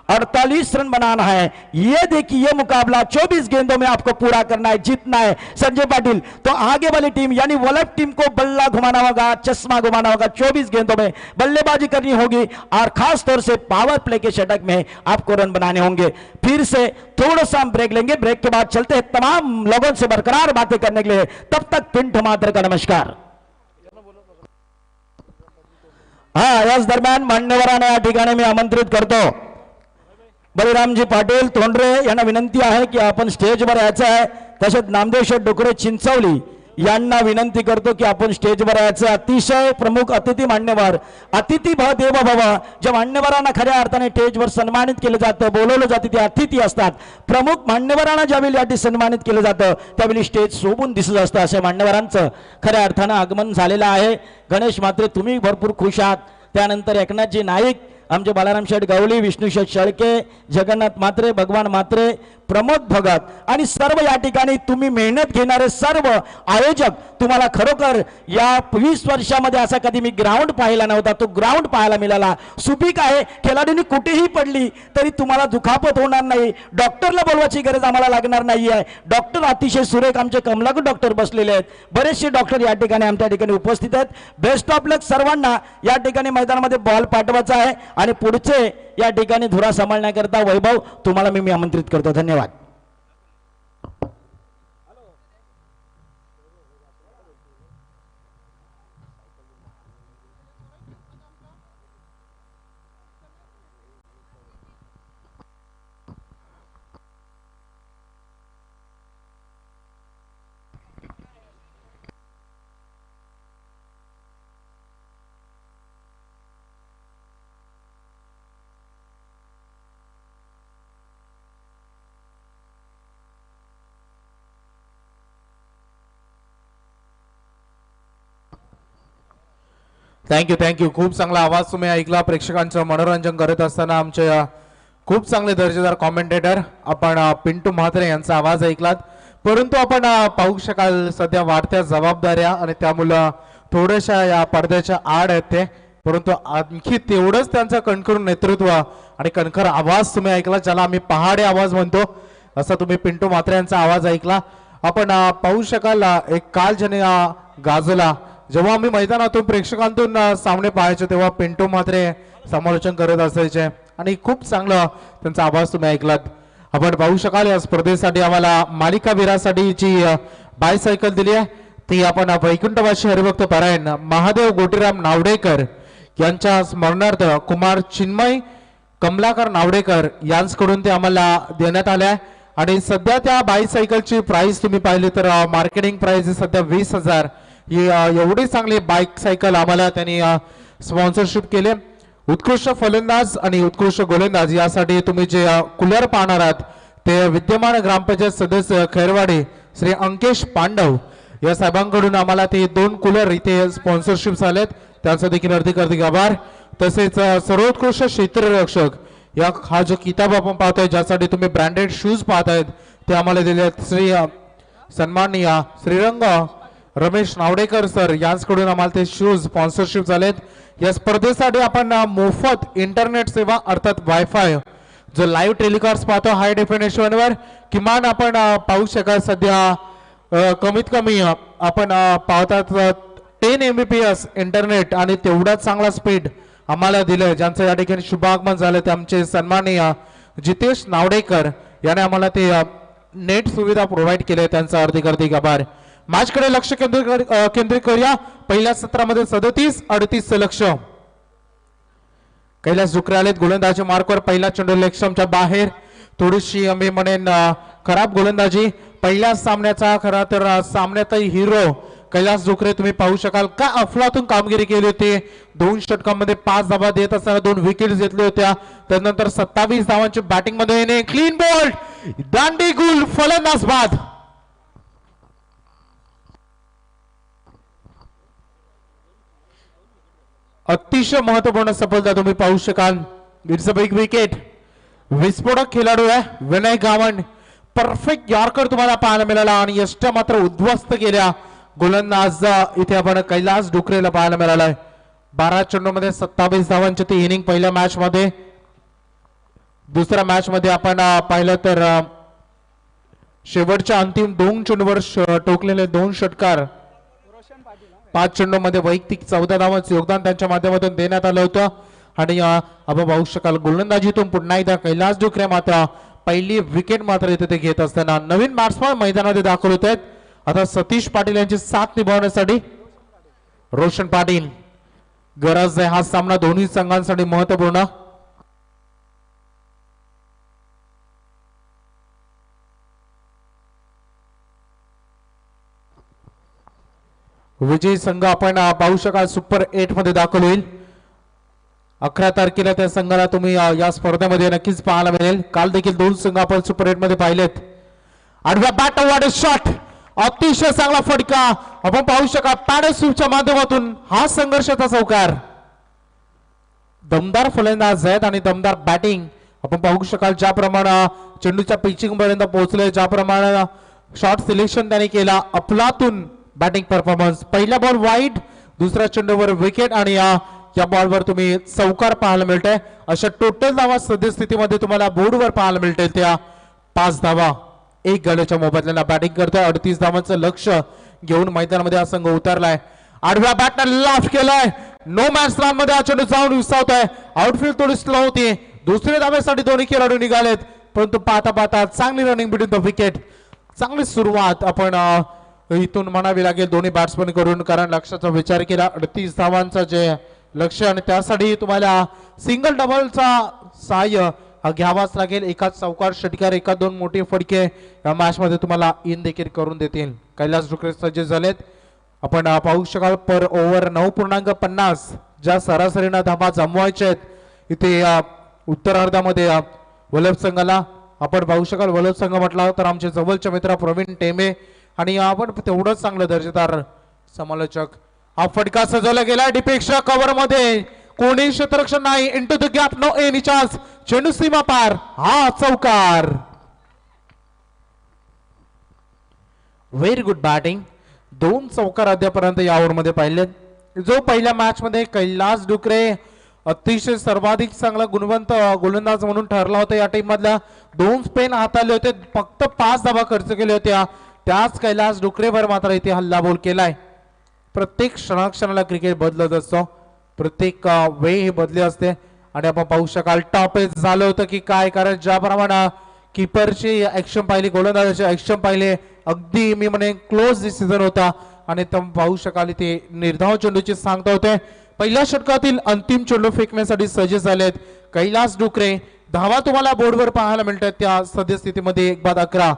48 रन बनाना है। ये देखिए ये मुकाबला 24 गेंदों में आपको पूरा करना है, जीतना है संजय पाटिल। तो आगे वाली टीम यानी वॉलफ टीम को बल्ला घुमाना होगा, चश्मा घुमाना होगा, 24 गेंदों में बल्लेबाजी करनी होगी, और खास तौर से पावर प्ले के षटक में आपको रन बनाने होंगे। फिर से थोड़ा सा हम ब्रेक लेंगे, ब्रेक के बाद चलते हैं तमाम लोगों से बरकरार बातें करने के लिए। तब तक पिंटू मात्र का नमस्कार। याच दरम्यान मान्यवरांना या ठिकाणी मी आमंत्रित करतो, बलिरामजी पाटील तोंडरे यांना विनंती आहे की आपण स्टेजवर यायचं आहे। तसेच नामदेव शेठ डुकरे चिंचवली यांना विनंती करतो की आपण स्टेजवर यायचं। अतिशय प्रमुख अतिथी मान्यवर, अतिथी देव भव, ज्या मान्यवरांना खऱ्या अर्थाने स्टेजवर सन्मानित केलं जातं, बोलवलं जातं, ते अतिथी असतात। प्रमुख मान्यवरांना ज्यावेळी याठी सन्मानित केलं जातं त्यावेळी स्टेज शोभून दिसत असतं। अशा मान्यवरांचं खऱ्या अर्थानं आगमन झालेलं आहे। गणेश मात्रे तुम्ही भरपूर खुश आहात, त्यानंतर एकनाथजी नाईक, आमचे बालाराम शेठ गवळी, विष्णू शेठ शेळके, जगन्नाथ मात्रे, भगवान मात्रे, प्रमोद भगत आणि सर्व या ठिकाणी तुम्ही मेहनत घेणारे सर्व आयोजक, तुम्हाला खरोखर या 20 वर्षामध्ये असा कधी मी ग्राउंड पाहिला नव्हता, तो ग्राउंड पाहायला मिळाला। सुपीक आहे, खेळाडूंनी कुठेही पडली तरी तुम्हाला दुखापत होणार नाही, डॉक्टरला बोलवायची गरज आम्हाला लागणार नाही आहे। डॉक्टर अतिशय सुरेख आमचे कमलाकर डॉक्टर बसलेले आहेत, बरेचसे डॉक्टर या ठिकाणी आमच्या ठिकाणी उपस्थित आहेत। बेस्ट ऑफ लक सर्वांना। या ठिकाणी मैदानामध्ये बॉल पाठवायचा आहे आणि पुढचे या ठिकाणी धुरा सांभाळण्याकरता वैभव तुम्हाला मी आमंत्रित करतो। धन्यवाद। थँक्यू। खूप चांगला आवाज तुम्ही ऐकला। प्रेक्षकांचं मनोरंजन करत असताना आमचे खूप चांगले दर्जेदार कॉमेंटेटर आपण पिंटू म्हात्रे यांचा आवाज ऐकलात। परंतु आपण पाहू शकाल सध्या वाढत्या जबाबदाऱ्या आणि त्यामुळे थोड्याशा या पडद्याच्या आड आहेत ते, परंतु आणखी तेवढंच त्यांचं कणखर नेतृत्व आणि कणखर आवाज तुम्ही ऐकला, ज्याला आम्ही पहाडी आवाज म्हणतो। असा तुम्ही पिंटू म्हात्रे यांचा आवाज ऐकला. आपण पाहू शकाल एक काल ज्याने गाजला. जेव्हा आम्ही मैदानातून प्रेक्षकांतून सामने पाहायचो तेव्हा पिंटू म्हात्रे समालोचन करत असायचे आणि खूप चांगलं त्यांचा आवाज तुम्ही ऐकलात. आपण पाहू शकाल या स्पर्धेसाठी आम्हाला मालिका वीरासाठी जी बायसायकल दिली आहे ती आपण वैकुंठवासी हरिभक्त पारायण महादेव गोटीराम नावडेकर यांच्या स्मरणार्थ कुमार चिन्मय कमलाकर नावडेकर यांच्याकडून ते आम्हाला देण्यात आले आहे. आणि सध्या त्या बायसायकलची प्राइस तुम्ही पाहिली तर मार्केटिंग प्राइस सध्या 20,000. ही एवढी चांगली बाईक सायकल आम्हाला त्यांनी स्पॉन्सरशिप केले. उत्कृष्ट फलंदाज आणि उत्कृष्ट गोलंदाज यासाठी तुम्ही जे कूलर पाहणार आहात ते विद्यमान ग्रामपंचायत सदस्य खैरवाडी श्री अंकेश पांडव या साहेबांकडून आम्हाला ते 2 कूलर इथे स्पॉन्सरशिप झालेत. त्यांचा देखील हार्दिक आभार. तसेच सर्वोत्कृष्ट क्षेत्ररक्षक या हा जो किताब आपण पाहतोय ज्यासाठी तुम्ही ब्रँडेड शूज पाहतायत ते आम्हाला दिले आहेत श्री सन्माननीय श्रीरंग रमेश नावडेकर सर यांच्याकडून आम्हाला ते शूज स्पॉन्सरशिप झालेत. या स्पर्धेसाठी आपण मोफत इंटरनेट सेवा अर्थात वायफाय जो लाईव्ह टेलिकास्ट पाहतो हाय डेफिनेशनवर किमान आपण पाहू शकाल. सध्या कमीत कमी आपण पाहतात 10 Mbps इंटरनेट आणि तेवढाच चांगला स्पीड आम्हाला दिलं. ज्यांचं या ठिकाणी शुभागमन झालं ते आमचे सन्माननीय जितेश नावडेकर याने आम्हाला ते नेट सुविधा प्रोव्हाइड केले. त्यांचा हार्दिक आभार. मॅचकडे लक्ष केंद्रित करूया. पहिल्या सत्रामध्ये 37-38 लक्ष. कैलास डुकरे आलेत गोलंदाजी मार्कवर. पहिला चेंडू लेगस्टंपच्या बाहेर. थोडीशी मी म्हणेन खराब गोलंदाजी पहिल्या सामन्याचा. खरा तर सामन्यातही हिरो कैलास डुकरे तुम्ही पाहू शकाल का अफलातून कामगिरी केली होती. 2 षटकांमध्ये 5 धावा देत असताना 2 विकेट्स घेतल्या होत्या. त्यानंतर 27 धावांची बॅटिंग मध्ये येणे. क्लीन बॉल्ड दांडी गुल फलंदाज बाद. अतिशय महत्वपूर्ण सफलता तुम्ही पाहू शकाल. It's a big wicket. विस्फोटक खेळाडू आहे विनय गावंड. परफेक्ट यॉर्कर तुम्हाला पाहायला मिळाला आणि यष्ट्या मात्र उद्ध्वस्त केल्या गोलंदाज इथे आपण कैलास डुकरेला पाहायला मिळालाय. 12 चेंडूमध्ये 27 धावांची ती इनिंग पहिल्या मॅच मध्ये. दुसऱ्या मॅच मध्ये आपण पाहिलं तर शेवटच्या अंतिम 2 चेंडूवर टोकलेले 2 षटकार. 5 चेंडूमध्ये वैयक्तिक 14 धावांचं योगदान त्यांच्या माध्यमातून देण्यात आलं होतं. आणि आपण पाहू शकाल गोलंदाजीतून पुन्हा एकदा कैलास डुकरे मात्र पहिली विकेट मात्र इथे ते घेत असताना नवीन बॅट्समन मैदानामध्ये दाखल होत आहेत. आता सतीश पाटील यांची साथ निभावण्यासाठी रोशन पाटील गरज आहे. हा सामना दोन्ही संघांसाठी महत्वपूर्ण. विजयी संघ आपण पाहू शकाल सुपर 8 मध्ये दाखल होईल. 11 तारखेला त्या संघाला तुम्ही या स्पर्धेमध्ये नक्कीच पाहायला मिळेल. काल देखील 2 संघ आपण सुपर 8 मध्ये पाहिलेत. आडव्या बॅट शॉट अतिशय चांगला फटका आपण पाहू शकाल. पॅडेसूच्या माध्यमातून हा संघर्षाचा चौकार. दमदार फलंदाज आहेत आणि दमदार बॅटिंग आपण पाहू शकाल. ज्याप्रमाणे चेंडूच्या पिचिंग पर्यंत पोहोचले ज्याप्रमाणे शॉट सिलेक्शन त्यांनी केला अफलातून बॅटिंग परफॉर्मन्स. पहिला बॉल वाईड दुसऱ्या चेंडूवर विकेट आणि या बॉलवर तुम्ही चौकार पाहायला मिळतंय. अशा टोटल धावा सद्यस्थितीमध्ये तुम्हाला बोर्डवर पाहायला मिळतील त्या 5 धावा. 1 गड्याच्या मोबदल्याला बॅटिंग करतोय. 38 धावांचं लक्ष घेऊन मैदानामध्ये हा संघ उतरलाय. आडव्या बॅटनं लाफ्ट केलाय. नो मॅच लँड मध्ये हा चेंडू जाऊन विसावतोय. आउटफील्ड थोडी स्लो होती. दुसऱ्या धावेसाठी दोन्ही खेळाडू निघालेत परंतु पाहता पाहता चांगली रनिंग बिटवीन द विकेट. चांगली सुरुवात आपण इथून म्हणावी लागेल दोन्ही बॅट्समन करून कारण लक्षाचा विचार केला. 38 धावांचं जे लक्ष आणि त्यासाठी तुम्हाला सिंगल डबलचा सहाय्य घ्यावाच लागेल. एकाच चौकार षटकार 1-2 मोठे फटके या मॅच मध्ये तुम्हाला इन देखील करून देतील. कैलास डुकरे सज्ज झालेत. आपण पाहू शकाल पर ओव्हर 9.50 ज्या सरासरीनं धावा जमवायच्या आहेत इथे उत्तरार्धामध्ये वल्लभ संघाला. आपण पाहू शकाल वल्लभ संघ म्हटला तर आमचे जवळचे मित्र प्रवीण टेमे आणि आपण तेवढंच चांगलं दर्जेदार समालोचक. हा फटका सजवला गेला डिपेक्षा कव्हर मध्ये. कोणी क्षेत्ररक्षण नाही. Into the gap no any chance. चेंडू सीमा पार. हा चौकार. Very good batting. 2 चौकार अद्यापर्यंत या ओव्हर मध्ये पाहिले. जो पहिल्या मॅच मध्ये कैलास डुकरे अतिशय सर्वाधिक चांगला गुणवंत गोलंदाज म्हणून ठरला होता. या टीम मधल्या 2 स्पेन हाताळले होते, फक्त 5 धावा खर्च केल्या होत्या. त्याच कैलास डुकरेवर मात्र इथे हल्लाबोल केलाय. प्रत्येक क्षणाक्षणाला क्रिकेट बदलत असतो, प्रत्येक वेळ ही बदली असते आणि आपण पाहू शकाल टॉप एज झालं होतं की काय, कारण ज्याप्रमाणे कीपरची ऍक्शन पाहिली, गोलंदाजाची ऍक्शन पाहिले, अगदी मी म्हणे क्लोज डिसिजन होता आणि तुम्ही पाहू शकाल इथे निर्धाव चेंडूची सांगता होते. पहिल्या षटकातील अंतिम चेंडू फेकण्यासाठी सज्ज झालेत कैलास डुकरे. धावा तुम्हाला बोर्डवर पाहायला मिळतात. त्या सद्यस्थितीमध्ये 1-11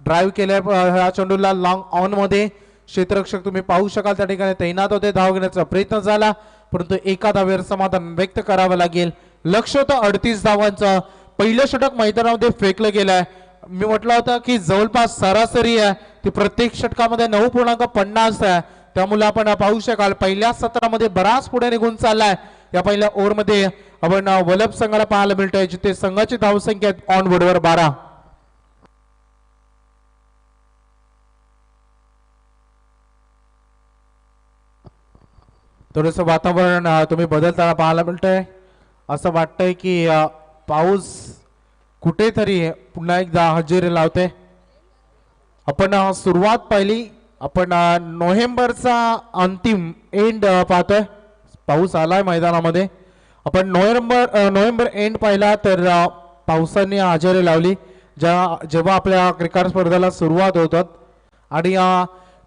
ड्राईव्ह केल्या ह्या चेंडूला लॉंग ऑन मध्ये. क्षेत्ररक्षक तुम्ही पाहू शकाल त्या ठिकाणी तैनात होते. धाव घेण्याचा प्रयत्न झाला परंतु एका धावेवर समाधान व्यक्त करावं लागेल. लक्ष होतं 38 धावांचं. पहिलं षटक मैदानामध्ये फेकलं गेलंय. मी म्हटलं होतं की जवळपास सरासरी आहे ती प्रत्येक षटकामध्ये 9.50 आहे. त्यामुळे आपण पाहू शकाल पहिल्या सत्रामध्ये बराच पुढे निघून चाललाय. या पहिल्या ओव्हरमध्ये आपण वलभ संघाला पाहायला मिळतंय जिथे संघाची धावसंख्या ऑन बोर्डवर 12. थोडस वातावरण तुम्ही बदलताना पाहायला मिळतंय. असं वाटतंय की पाऊस कुठेतरी पुन्हा एकदा हजेरी लावते. आपण सुरुवात पाहिली, आपण नोव्हेंबरचा अंतिम एंड पाहतोय. पाऊस आलाय मैदानामध्ये. आपण नोव्हेंबर एंड पाहिला तर पावसाने हजेरी लावली जेव्हा आपल्या क्रिकेट स्पर्धेला सुरुवात होतात आणि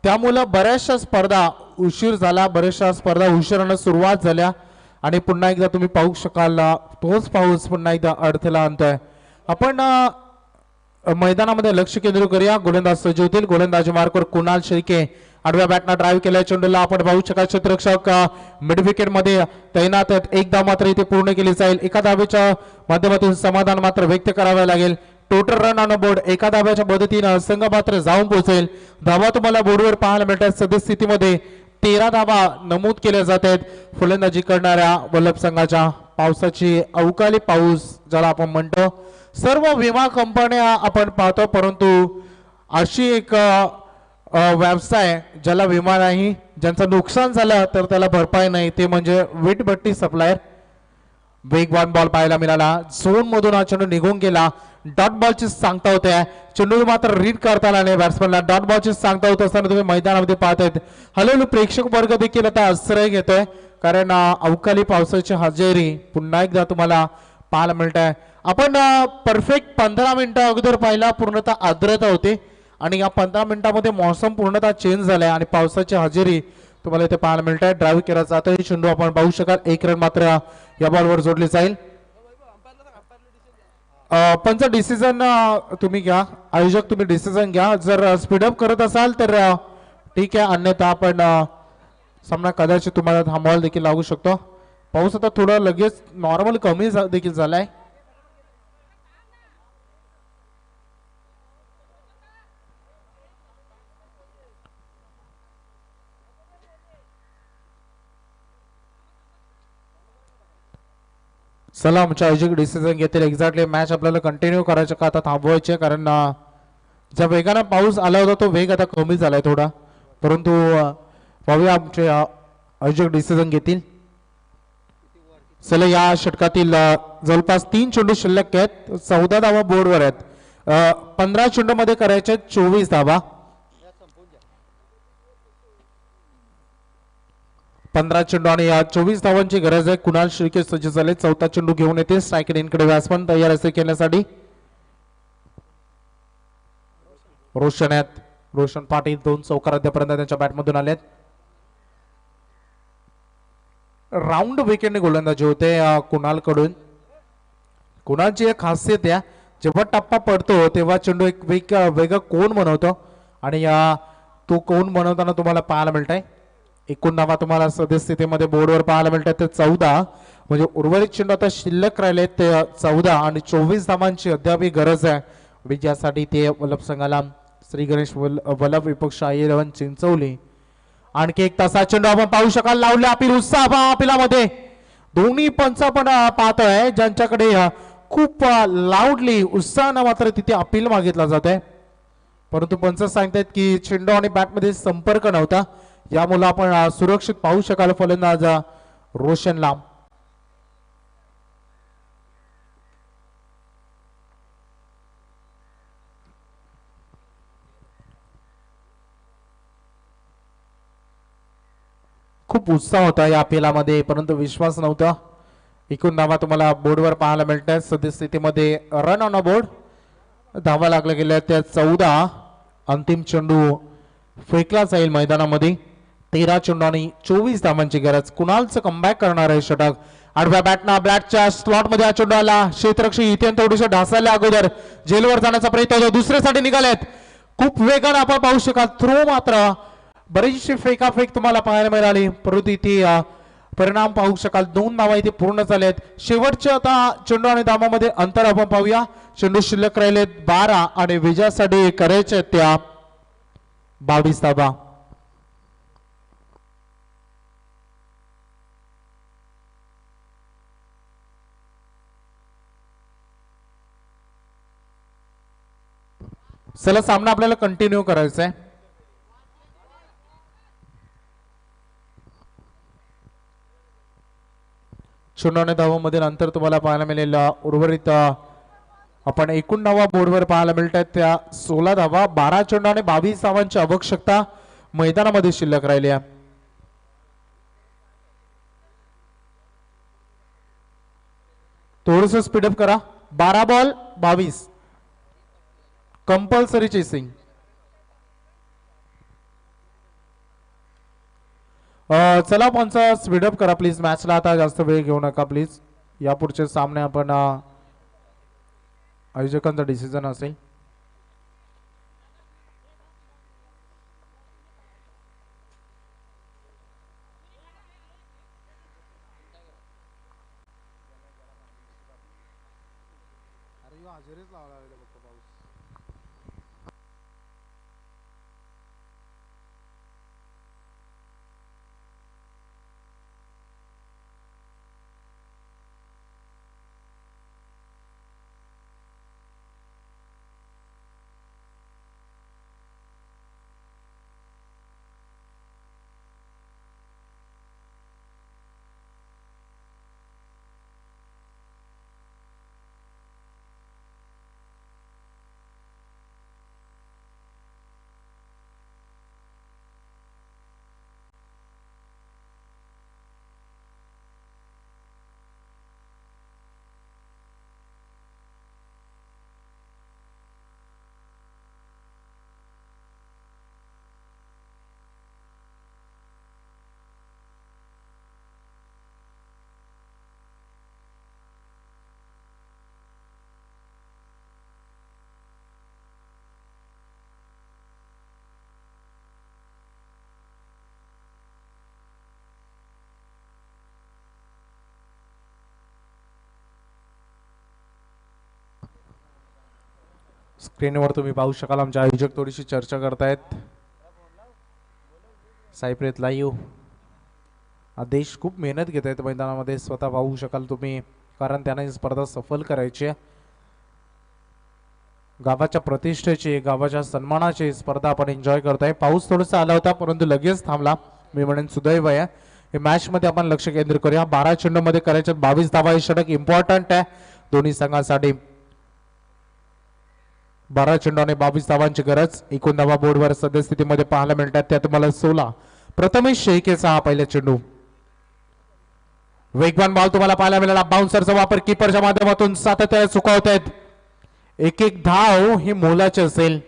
त्यामुळे बऱ्याचशा स्पर्धा उशीर झाला, बऱ्याचशा स्पर्धा उशिरानं सुरुवात झाल्या आणि पुन्हा एकदा तुम्ही पाहू शकाल तोच पाऊस पुन्हा एकदा अडथळा आणतोय. आपण मैदानामध्ये लक्ष केंद्रित करूया. गोलंदाज सज्ज होतील. गोलंदाजी मार्कवर कुणाल शेळके. आडव्या बॅटना ड्राईव्ह केल्या चेंडूला आपण पाहू शकाल क्षेत्ररक्षक मिड विकेट मध्ये तैनात आहेत. 1 धाव मात्र इथे पूर्ण केली जाईल. एका धावेच्या माध्यमातून समाधान मात्र व्यक्त करावे लागेल. टोटल रन ऑन बोर्ड एका धाव्याच्या मदतीनं संघ मात्र जाऊन पोहोचेल. धावा तुम्हाला बोर्डवर पाहायला मिळतात. सद्यस्थितीमध्ये 13 धावा नमूद केल्या जात आहेत. फलंदाजी करणाऱ्या वल्लभ संघाच्या पावसाची अवकाळी पाऊस ज्याला आपण म्हणतो. सर्व विमा कंपन्या आपण पाहतो परंतु अशी एक व्यवसाय ज्याला विमा नाही, ज्यांचं नुकसान झालं तर त्याला भरपाई नाही, ते म्हणजे वीटभट्टी सप्लायर. वेगवान बॉल पाहायला मिळाला. झोन मधून हा चेंडू निघून गेला. डॉट बॉलची सांगता होते. चेंडू मात्र रीड करता आला नाही बॅट्समॅनला. डॉट बॉलची सांगता होत असताना तुम्ही मैदानामध्ये पाहतायत. हळूहळू प्रेक्षक वर्ग देखील आता आश्रय घेतोय कारण अवकाळी पावसाची हजेरी पुन्हा एकदा तुम्हाला पाहायला मिळत आहे. आपण परफेक्ट 15 मिनिटं अगोदर पाहिला पूर्णतः आर्द्रता होते आणि या 15 मिनिटांमध्ये मौसम पूर्णतः चेंज झालाय आणि पावसाची हजेरी तुम्हाला इथे पाहायला मिळत आहे. ड्राईव्ह केला जातो. ही चेंडू आपण पाहू शकाल. 1 रन मात्र या बॉलवर जोडली जाईल. पंच डिसिजन तुम्ही घ्या. आयोजक तुम्ही डिसिजन घ्या. जर स्पीडअप करत असाल तर ठीक आहे, अन्यथा आपण सामना कदाचित तुम्हाला थांबवायला देखील लागू शकतो. पाऊस आता थोडा लगेच नॉर्मल कमी देखील झालाय. चला आमच्या आयोजक डिसिजन घेतील. एक्झॅक्टली मॅच आपल्याला कंटिन्यू करायचं का आता थांबवायचे, कारण ज्या वेगाने पाऊस आला होता तो वेग आता कमी झालाय थोडा, परंतु पाहूया आमचे आयोजक डिसिजन घेतील. चला या षटकातील जवळपास 3 चेंडू शिल्लक आहेत. 14 धावा बोर्डवर आहेत. 15 चेंडू मध्ये करायचे 24 धावा. 15 चेंडू आणि 24 धावांची गरज आहे. कुणाल शेळके सज्ज झाले. 4था चेंडू घेऊन येते. स्ट्राईक रेनकडे बॅट्समन तयार असे खेळण्यासाठी. रोशन आहेत. रोशन पाटील 2 चौकार अद्यापर्यंत त्यांच्या बॅटमधून आलेत. राऊंड विकेटने गोलंदाजी होते कुणाल कडून. कुणालची एक खासियत आहे, जेव्हा टप्पा पडतो तेव्हा चेंडू एक वेगळा कोण बनवतो आणि तो कोण बनवताना तुम्हाला पाहायला मिळतंय. 19 धावा तुम्हाला सद्यस्थितीमध्ये बोर्डवर पाहायला मिळतात. ते 14 म्हणजे उर्वरित चेंडू आता शिल्लक राहिले ते 14 आणि 24 धावांची अद्याप गरज आहे विजयासाठी. ते वल्लभ संघाला श्री गणेश वल्लभ विपक्ष I11 चिंचवली. आणखी 1 तासा चेंडू आपण पाहू शकाल. लावले अपील. उत्साह अपिलामध्ये दोन्ही पंच आपण पाहतोय ज्यांच्याकडे खूप लाऊडली उत्साहानं मात्र तिथे अपील मागितला जात आहे, परंतु पंच सांगतायत की चेंडू आणि बॅटमध्ये संपर्क नव्हता. यामुळे आपण सुरक्षित पाहू शकाल फलंदाज रोशन लांब. खूप उत्साह होता या पेलामध्ये, परंतु विश्वास नव्हता. एकूण धावा तुम्हाला बोर्डवर पाहायला मिळतात. सद्यस्थितीमध्ये रन ऑन अ बोर्ड, धावा लागल्या गेल्या त्या 14. अंतिम चेंडू फेकला जाईल मैदानामध्ये. 13 चेंडू आणि 24 धावांची गरज. कुणालचं कमबॅक करणार आहे षटक. आडव्या बॅटना बॅटच्या स्लॉट मध्ये हा चेंडू आला. क्षेत्ररक्षक इथे थोडीशे ढासळल्या अगोदर जेलवर जाण्याचा प्रयत्न होतो. दुसऱ्यासाठी निघालेत खूप वेगाने आपण पाहू शकाल. थ्रो मात्र बरीचशी फेकाफेक तुम्हाला पाहायला मिळाली, परंतु इथे परिणाम पाहू शकाल. 2 धावा इथे पूर्ण झालेत. शेवटच्या आता चेंडू आणि धावामध्ये अंतर आपण पाहूया. चेंडू शिल्लक राहिलेत 12 आणि विजयासाठी करायचे त्या 22 धावा. चला सामना आपल्याला कंटिन्यू करायचा आहे. चेंडू आणि धावांमधील अंतर तुम्हाला पाहायला मिळेल. उर्वरित आपण एकूण धावा बोर्डवर पाहायला मिळतात त्या 16 धावा. 12 चेंडू आणि 22 धावांची आवश्यकता मैदानामध्ये शिल्लक राहिली आहे. थोडस स्पीडअप करा. 12 बॉल 22 कंपल्सरी चेसिंग. चला पंचा स्पीडअप करा प्लीज. मॅचला आता जास्त वेळ घेऊ नका प्लीज. यापुढचे सामने आपण आयोजकांचा डिसिजन असेल. स्क्रीनवर तुम्ही पाहू शकाल आमचे आयोजक थोडीशी चर्चा करतायत. सायप्रेत लाईव्ह आदेश खूप मेहनत घेत आहेत मैदानामध्ये, स्वतः पाहू शकाल तुम्ही, कारण त्यांना ही स्पर्धा सफल करायची आहे. गावाच्या प्रतिष्ठेची, गावाच्या सन्मानाची स्पर्धा आपण एन्जॉय करतोय. पाऊस थोडासा आला होता परंतु लगेच थांबला. मी म्हणेन सुदैव आहे. हे मॅच मध्ये आपण लक्ष केंद्रित करूया. 12 चेंडू मध्ये करायचे 22 धावा. हे षटक इम्पॉर्टंट आहे दोन्ही संघांसाठी. 12 चेंडू आणि 22 धावांची गरज. एकूण धावा बोर्डवर सद्यस्थितीमध्ये पाहायला मिळतात त्या तुम्हाला 16. प्रथमेश शेळकेचा हा पहिला चेंडू. वेगवान बॉल तुम्हाला पाहायला मिळाला. बाउन्सरचा वापर कीपरच्या माध्यमातून सातत्याने चुकवत आहेत. एक एक धाव ही मोलाची असेल.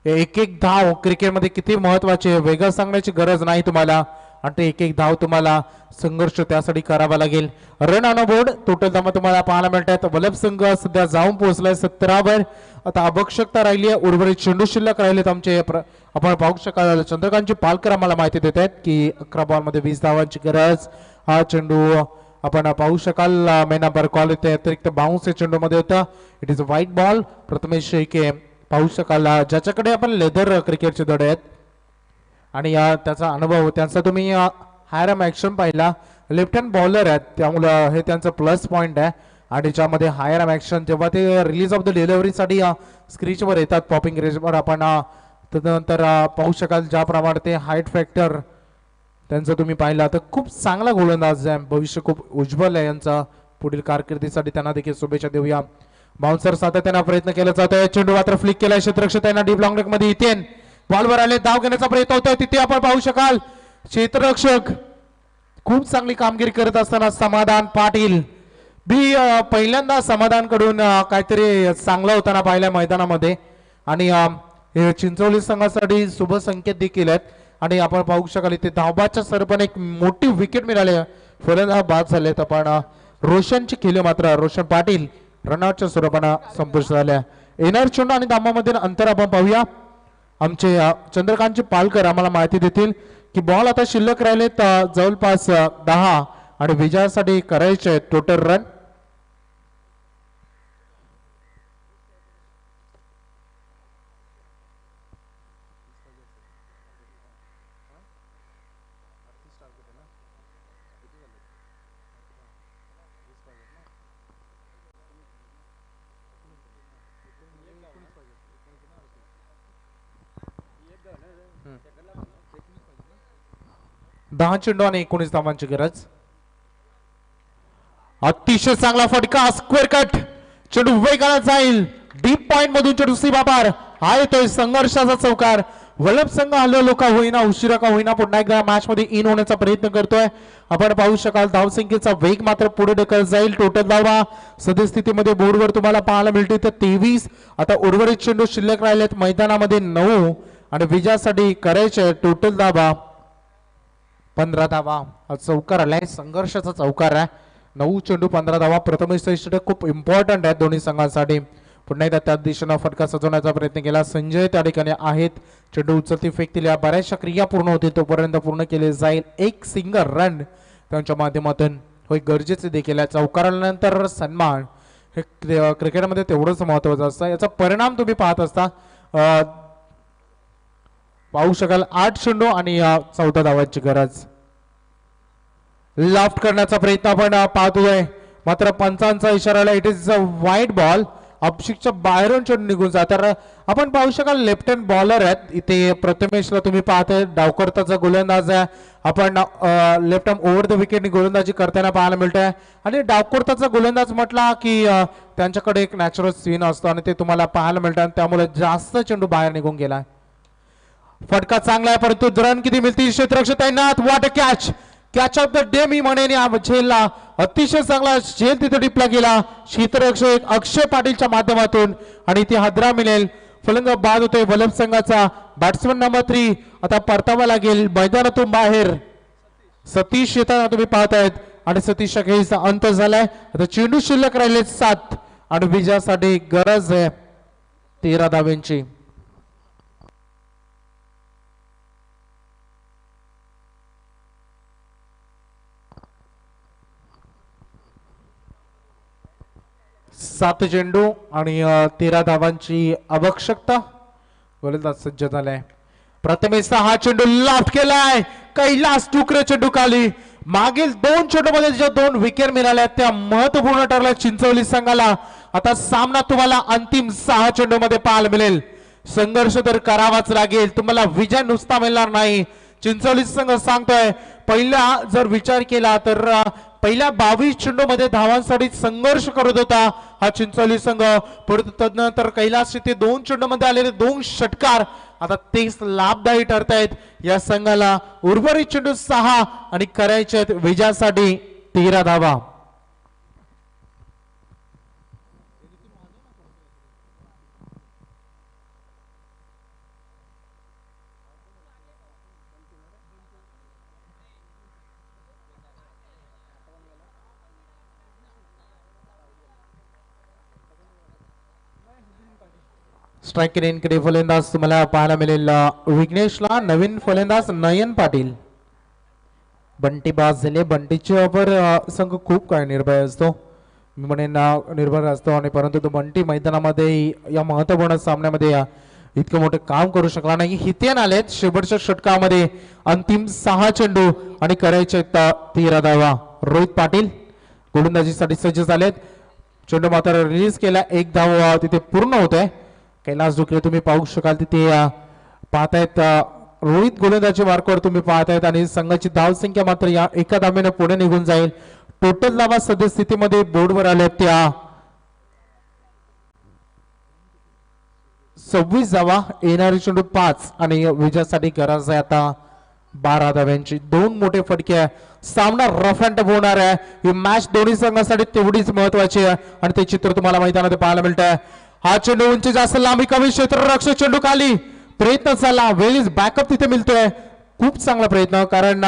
एक एक धाव क्रिकेटमध्ये किती महत्वाची आहे वेगळं सांगण्याची गरज नाही तुम्हाला. आणि एक एक धाव तुम्हाला संघर्ष त्यासाठी करावा लागेल. रन ऑन बोर्ड टोटल धावा तुम्हाला पाहायला मिळतात. वल्लभ संघ सध्या जाऊन पोहोचलाय 17 वर. आता आवश्यकता राहिली आहे. उर्वरित चेंडू शिल्लक राहिलेत आमचे. आपण पाहू शकाल चंद्रकांतची पालकर आम्हाला माहिती देत आहेत की 11 बॉल मध्ये 20 धावांची गरज. हा चेंडू आपण पाहू शकाल महिनाभर कॉल येते. अतिरिक्त बाउन्स चेंडू मध्ये होता. It is white ball. Prathamesh Shelke पाहू शकाल ज्याच्याकडे आपण लेदर क्रिकेटचे धडे आहेत आणि त्याचा अनुभव, त्यांचा तुम्ही हायर ऍक्शन पाहिला. लेफ्ट हँड बॉलर आहेत त्यामुळे हे त्यांचं प्लस पॉइंट आहे. आणि ज्यामध्ये हायर ऍक्शन जेव्हा ते रिलीज ऑफ द डिलिव्हरीसाठी स्क्रीचवर येतात पॉपिंग रेंजवर आपण त्यानंतर पाहू शकाल ज्याप्रमाणे ते हाईट फॅक्टर त्यांचं तुम्ही पाहिलं तर खूप चांगला गोलंदाज आहे. भविष्य खूप उज्ज्वल आहे यांचा. पुढील कारकिर्दीसाठी त्यांना देखील शुभेच्छा देऊया. बाउन्सर सातत्याने प्रयत्न केला जातोय. चेंडू मात्र फ्लिक केलाय. क्षेत्ररक्षक त्यांना डीप लॉंग मध्ये इथे बॉलवर आले. धाव घेण्याचा प्रयत्न होतोय. तिथे आपण पाहू शकाल क्षेत्ररक्षक खूप चांगली कामगिरी करत असताना समाधान पाटील बी पहिल्यांदा समाधान कडून काहीतरी चांगलं होताना पाहिलं मैदानामध्ये आणि हे चिंचवली संघासाठी शुभ संकेत देखील आहेत आणि आपण पाहू शकाल इथे धावबाच्या स्वरूपाने एक मोठी विकेट मिळाली फलंदाज बाद झालेत आपण रोशनची खेळी मात्र रोशन पाटील रनआउटच्या स्वरूपाने संपुष्ट झाल्या येणार चेंडू आणि धावामधील अंतर आपण पाहूया आमचे चंद्रकांतचे पालकर आम्हाला माहिती देतील की बॉल आता शिल्लक राहिलेत जवळपास 10 आणि विजयासाठी करायचे टोटल रन दहा चेंडू आणि 19 धावांची गरज अतिशय चांगला फटका स्क्वेअर कट चेंडू वेगाला जाईल डीप पॉइंट मधून चेंडू सीमा पार हा येतोय संघर्षाचा चौकार वल्लभ संघ हल्लो का होईना उशिरा का होईना पुन्हा एकदा मॅच मध्ये इन होण्याचा प्रयत्न करतोय आपण पाहू शकाल धावसंख्येचा वेग मात्र पुढे ढकलत जाईल टोटल धावा सद्यस्थितीमध्ये बोर्डवर तुम्हाला पाहायला मिळते तर 23 आता उर्वरित चेंडू शिल्लक राहिलेत मैदानामध्ये 9 आणि विजयासाठी करायचे टोटल धावा 15 धावा हा चौकार आलाय संघर्षाचा चौकार आहे 9 चेंडू 15 धावा प्रथमेश खूप इम्पॉर्टंट आहे दोन्ही संघांसाठी पुन्हा एकदा त्या दिशेनं फटका सजवण्याचा प्रयत्न केला संजय त्या ठिकाणी आहेत चेंडू उचलती फेकतील या बऱ्याचशा क्रिया पूर्ण होतील तोपर्यंत पूर्ण केले जाईल एक सिंगल रन त्यांच्या माध्यमातून होय गरजेचे देखील आहे चौकार आल्यानंतर सन्मान हे क्रिकेटमध्ये तेवढंच महत्वाचं असतं याचा परिणाम तुम्ही पाहत असता पाहू शकाल 8 चेंडू आणि 14 धावांची गरज लॉफ्ट करण्याचा प्रयत्न आपण पाहतोय मात्र पंचांचा इशारा आला it is a wide ball अभिषेकच्या बाहेरून चेंडू निघून जा तर आपण पाहू शकाल लेफ्ट हँड बॉलर आहेत इथे प्रथमेशला तुम्ही पाहताय डावकर्ताचा गोलंदाज आहे आपण लेफ्ट हँड ओव्हर द विकेटनी गोलंदाजी करताना पाहायला मिळतंय आणि डावकर्ताचा गोलंदाज म्हटला की त्यांच्याकडे एक नॅचरल स्विन असतो आणि ते तुम्हाला पाहायला मिळतं त्यामुळे जास्त चेंडू बाहेर निघून गेला फटका चांगला आहे परंतु रन किती मिळतील क्षेत्ररक्षक तैनात what a catch of the day मी म्हणेन या झेलला अतिशय चांगला झेल तिथे टिपला गेला क्षेत्ररक्षक अक्षय पाटीलच्या माध्यमातून आणि ती हादरा मिळेल फलंदाज बाद होतोय वल्लभ संघाचा बॅट्समन नंबर 3 आता परतावा लागेल मैदानातून बाहेर सतीश येताना तुम्ही पाहतायत आणि सतीशच्या खेळीचा अंत झालाय आता चेंडू शिल्लक राहिले 7 आणि विजयासाठी गरज आहे 13 धावांची सात चेंडू आणि 13 धावांची आवश्यकता गोलंदाज सज्ज झालाय प्रथमेशचा हा चेंडू लॉफ्ट केलाय कैलास टुकरे चेंडू खाली मागील 2 चेंडू मध्ये ज्या 2 विकेट मिळाल्या त्या महत्वपूर्ण ठरल्या चिंचवली संघाला आता सामना तुम्हाला अंतिम 6 चेंडू मध्ये पाहायला मिळेल संघर्ष तर करावाच लागेल तुम्हाला विजय नुसता मिळणार नाही चिंचवली संघ सांगतोय पहिला जर विचार केला तर पहिल्या 22 चेंडू मध्ये धावांसाठी संघर्ष करत होता हा चिंचवली संघ परंतु तदनंतर कैलास येथे 2 चेंडू मध्ये आलेले 2 षटकार आता तेच लाभदायी ठरतायत या संघाला उर्वरित चेंडू 6 आणि करायचे विजयासाठी 13 धावा स्ट्राइक रेनकडे फलंदाज तुम्हाला पाहायला मिळेल विघ्नेशला नवीन फलंदाज नयन पाटील बंटी बाद झाले बंटीच्या वर संघ खूप काय निर्भय असतो मी म्हणेन निर्भर असतो आणि परंतु तो बंटी मैदानामध्ये या महत्वपूर्ण सामन्यामध्ये इतकं मोठं काम करू शकला नाही हितेन आलेत शेवटच्या षटकामध्ये अंतिम 6 चेंडू आणि करायचे 13 धावा रोहित पाटील गोलंदाजीसाठी सज्ज झालेत चेंडू मात्र रिलीज केला 1 धाव तिथे पूर्ण होत आहे कैलास डुकरे तुम्ही पाहू शकाल तिथे पाहतायत रोहित गोलंदाजी मार्कवर तुम्ही पाहतायत आणि संघाची धावसंख्या मात्र या एका धावेने पुढे निघून जाईल टोटल धावा सद्यस्थितीमध्ये बोर्डवर आल्या त्या 26 धावा येणारी चेंडू 5 आणि विजयासाठी गरज आहे आता 12 धाव्यांची 2 मोठे फटके आहे. सामना रफ अँड टफ होणार आहे. ही मॅच दोन्ही संघासाठी तेवढीच महत्वाची आहे आणि ते चित्र तुम्हाला मैदानात पाहायला मिळत आहे. हा चेंडू उंची जास्त लांबी कमी क्षेत्ररक्षक चेंडू खाली प्रयत्न झाला. वेल इज बॅकअप तिथे मिळतोय. खूप चांगला प्रयत्न कारण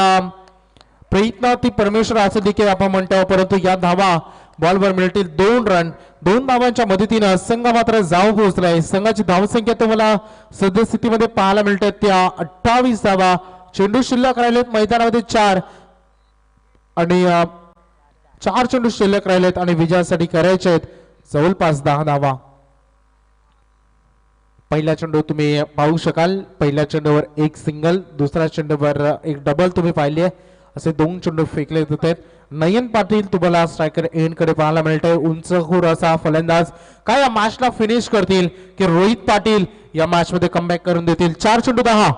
प्रयत्न ती परमेश्वर असं देखील आपण म्हणतो परंतु या धावा बॉलवर मिळतील 2 रन. 2 धावांच्या मदतीनं संघ मात्र जाऊ पोहोचलाय. संघाची धावसंख्या तुम्हाला सद्यस्थितीमध्ये पाहायला मिळते त्या 28 धावा. चेंडू शिल्लक राहिलेत मैदानामध्ये 4 आणि 4 चेंडू शिल्लक राहिलेत आणि विजयासाठी करायचे आहेत जवळपास 10 धावा. पहिला चेंडू तुम्ही पाहू शकाल. पहिल्या चेंडूवर एक सिंगल, दुसऱ्या चेंडूवर एक डबल तुम्ही पाहिले. असे 2 चेंडू फेकले होते. नयन पाटील तुम्हाला स्ट्रायकर एंड कडे पाहायला मिळतंय. उंचखोर असा फलंदाज. काय या मॅचला फिनिश करतील की रोहित पाटील या मॅच मध्ये कमबॅक करून देतील. 4 चेंडू 10.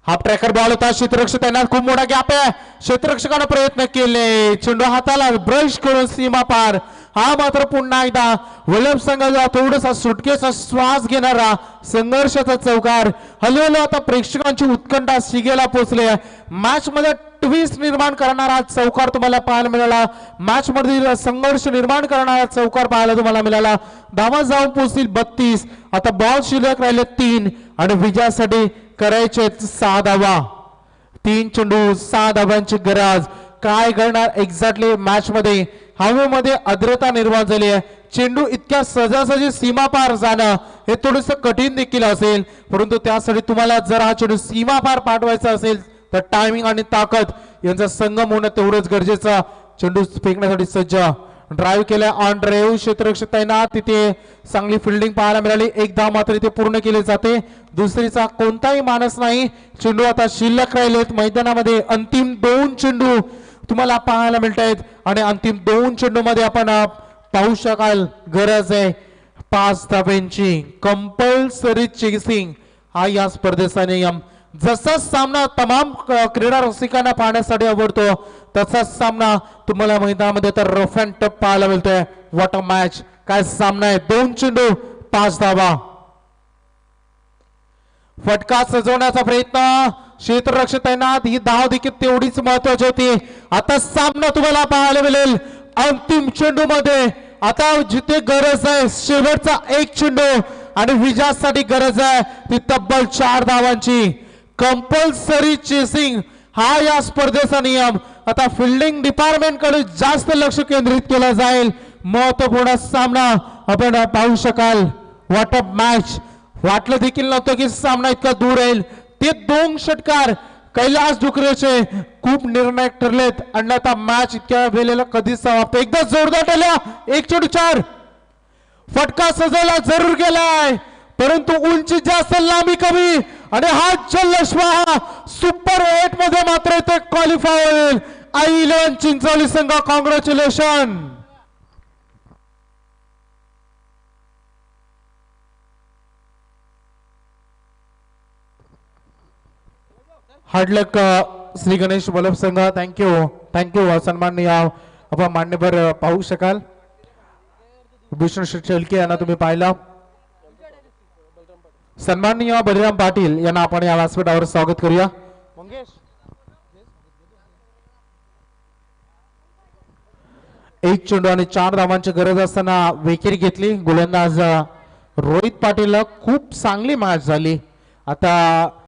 हाफ ट्रॅकर बॉल होता. क्षेत्ररक्षक त्यांना खूप मोठा गॅप आहे. क्षेत्ररक्षकाने प्रयत्न केले. चेंडू हाताला ब्रश करून सीमा पार. हा मात्र पुन्हा एकदा वल्लभ संघाचा थोडासा सुटकेचा श्वास घेणारा संघर्षाचा चौकार. हलवलं आता प्रेक्षकांची उत्कंठा शिगेला पोहोचले. मॅच मध्ये ट्विस्ट निर्माण करणारा चौकार तुम्हाला पाहायला मिळाला. मॅच मधील संघर्ष निर्माण करणारा चौकार पाहायला तुम्हाला मिळाला. धावा जाऊन पोहोचतील 32. आता बॉल शिल्लक राहिले 3 आणि विजयासाठी करायचे 6 धावा. 3 चेंडू 6 धाव्यांची गरज. काय करणार एक्झॅक्टली मॅच मध्ये हवेमध्ये आर्द्रता निर्माण झाली आहे. चेंडू इतक्या सहजासहजी सीमा पार जाणं हे थोडस कठीण देखील असेल परंतु त्यासाठी तुम्हाला जर हा चेंडू सीमा पार पाठवायचा असेल तर टायमिंग आणि ताकद यांचा संगम होणं तेवढंच गरजेचं. चेंडू फेकण्यासाठी सज्ज. ड्राईव्ह केल्या ऑन ड्राईव्ह. क्षेत्ररक्षक तैनात. तिथे चांगली फिल्डिंग पाहायला मिळाली. एक धाव मात्र इथे पूर्ण केली जाते. दुसरीचा कोणताही मानस नाही. चेंडू आता शिल्लक राहिलेत मैदानामध्ये. अंतिम 2 चेंडू तुम्हाला पाहायला मिळत आहेत आणि अंतिम 2 चेंडू मध्ये आपण पाहू शकाल गरज आहे 5 धाब्यांची. कंपल्सरी चेसिंग हा या स्पर्धेचा नियम. जसा सामना तमाम क्रीडा रसिकांना पाहण्यासाठी आवडतो तसाच सामना तुम्हाला मैदानामध्ये तर रफ अँड टफ पाहायला मिळतोय. What a match. काय सामना आहे. 2 चेंडू 5 धावा. फटका सजवण्याचा प्रयत्न. क्षेत्ररक्षक तैनात. ही धाव देखील तेवढीच महत्वाची होती. आता सामना तुम्हाला पाहायला मिळेल अंतिम चेंडू मध्ये. आता जिथे गरज आहे शेवटचा 1 चेंडू आणि विजयासाठी गरज आहे ती तब्बल 4 धावांची. कंपल्सरी चेसिंग हा या स्पर्धेचा नियम. आता फिल्डिंग डिपार्टमेंट कडे जास्त लक्ष केंद्रित केलं जाईल. महत्वपूर्ण सामना आपण पाहू शकाल. What a match. वाटलं देखील नव्हतं की सामना इतका दूर राहील. ते 2 षटकार कैलास डुकरेचे खूप निर्णायक ठरलेत आणि आता मॅच इतक्या वेळेला कधीच एकदा जोरदार ठरल्या. 1 चेंडू 4. फटका सजवला जरूर गेलाय परंतु उंची जास्त लांबी कमी आणि हा जल्लोषवा सुपर 8 मध्ये मात्र इथे क्वालिफाय होईल. I11 चिंचोली संघ कॉंग्रॅच्युलेशन. हार्डलक श्री गणेश वल्लभ संघ. थँक्यू सन्माननीय आपण मान्यवर पाहू शकाल. भूषण शेळके यांना तुम्ही पाहिला. सन्माननीय बलिराम पाटील यांना आपण या व्यासपीठावर स्वागत करूया. एक चेंडू आणि 4 धावांची गरज असताना विकेट घेतली. गोलंदाज रोहित पाटीलला खूप चांगली मॅच झाली. आता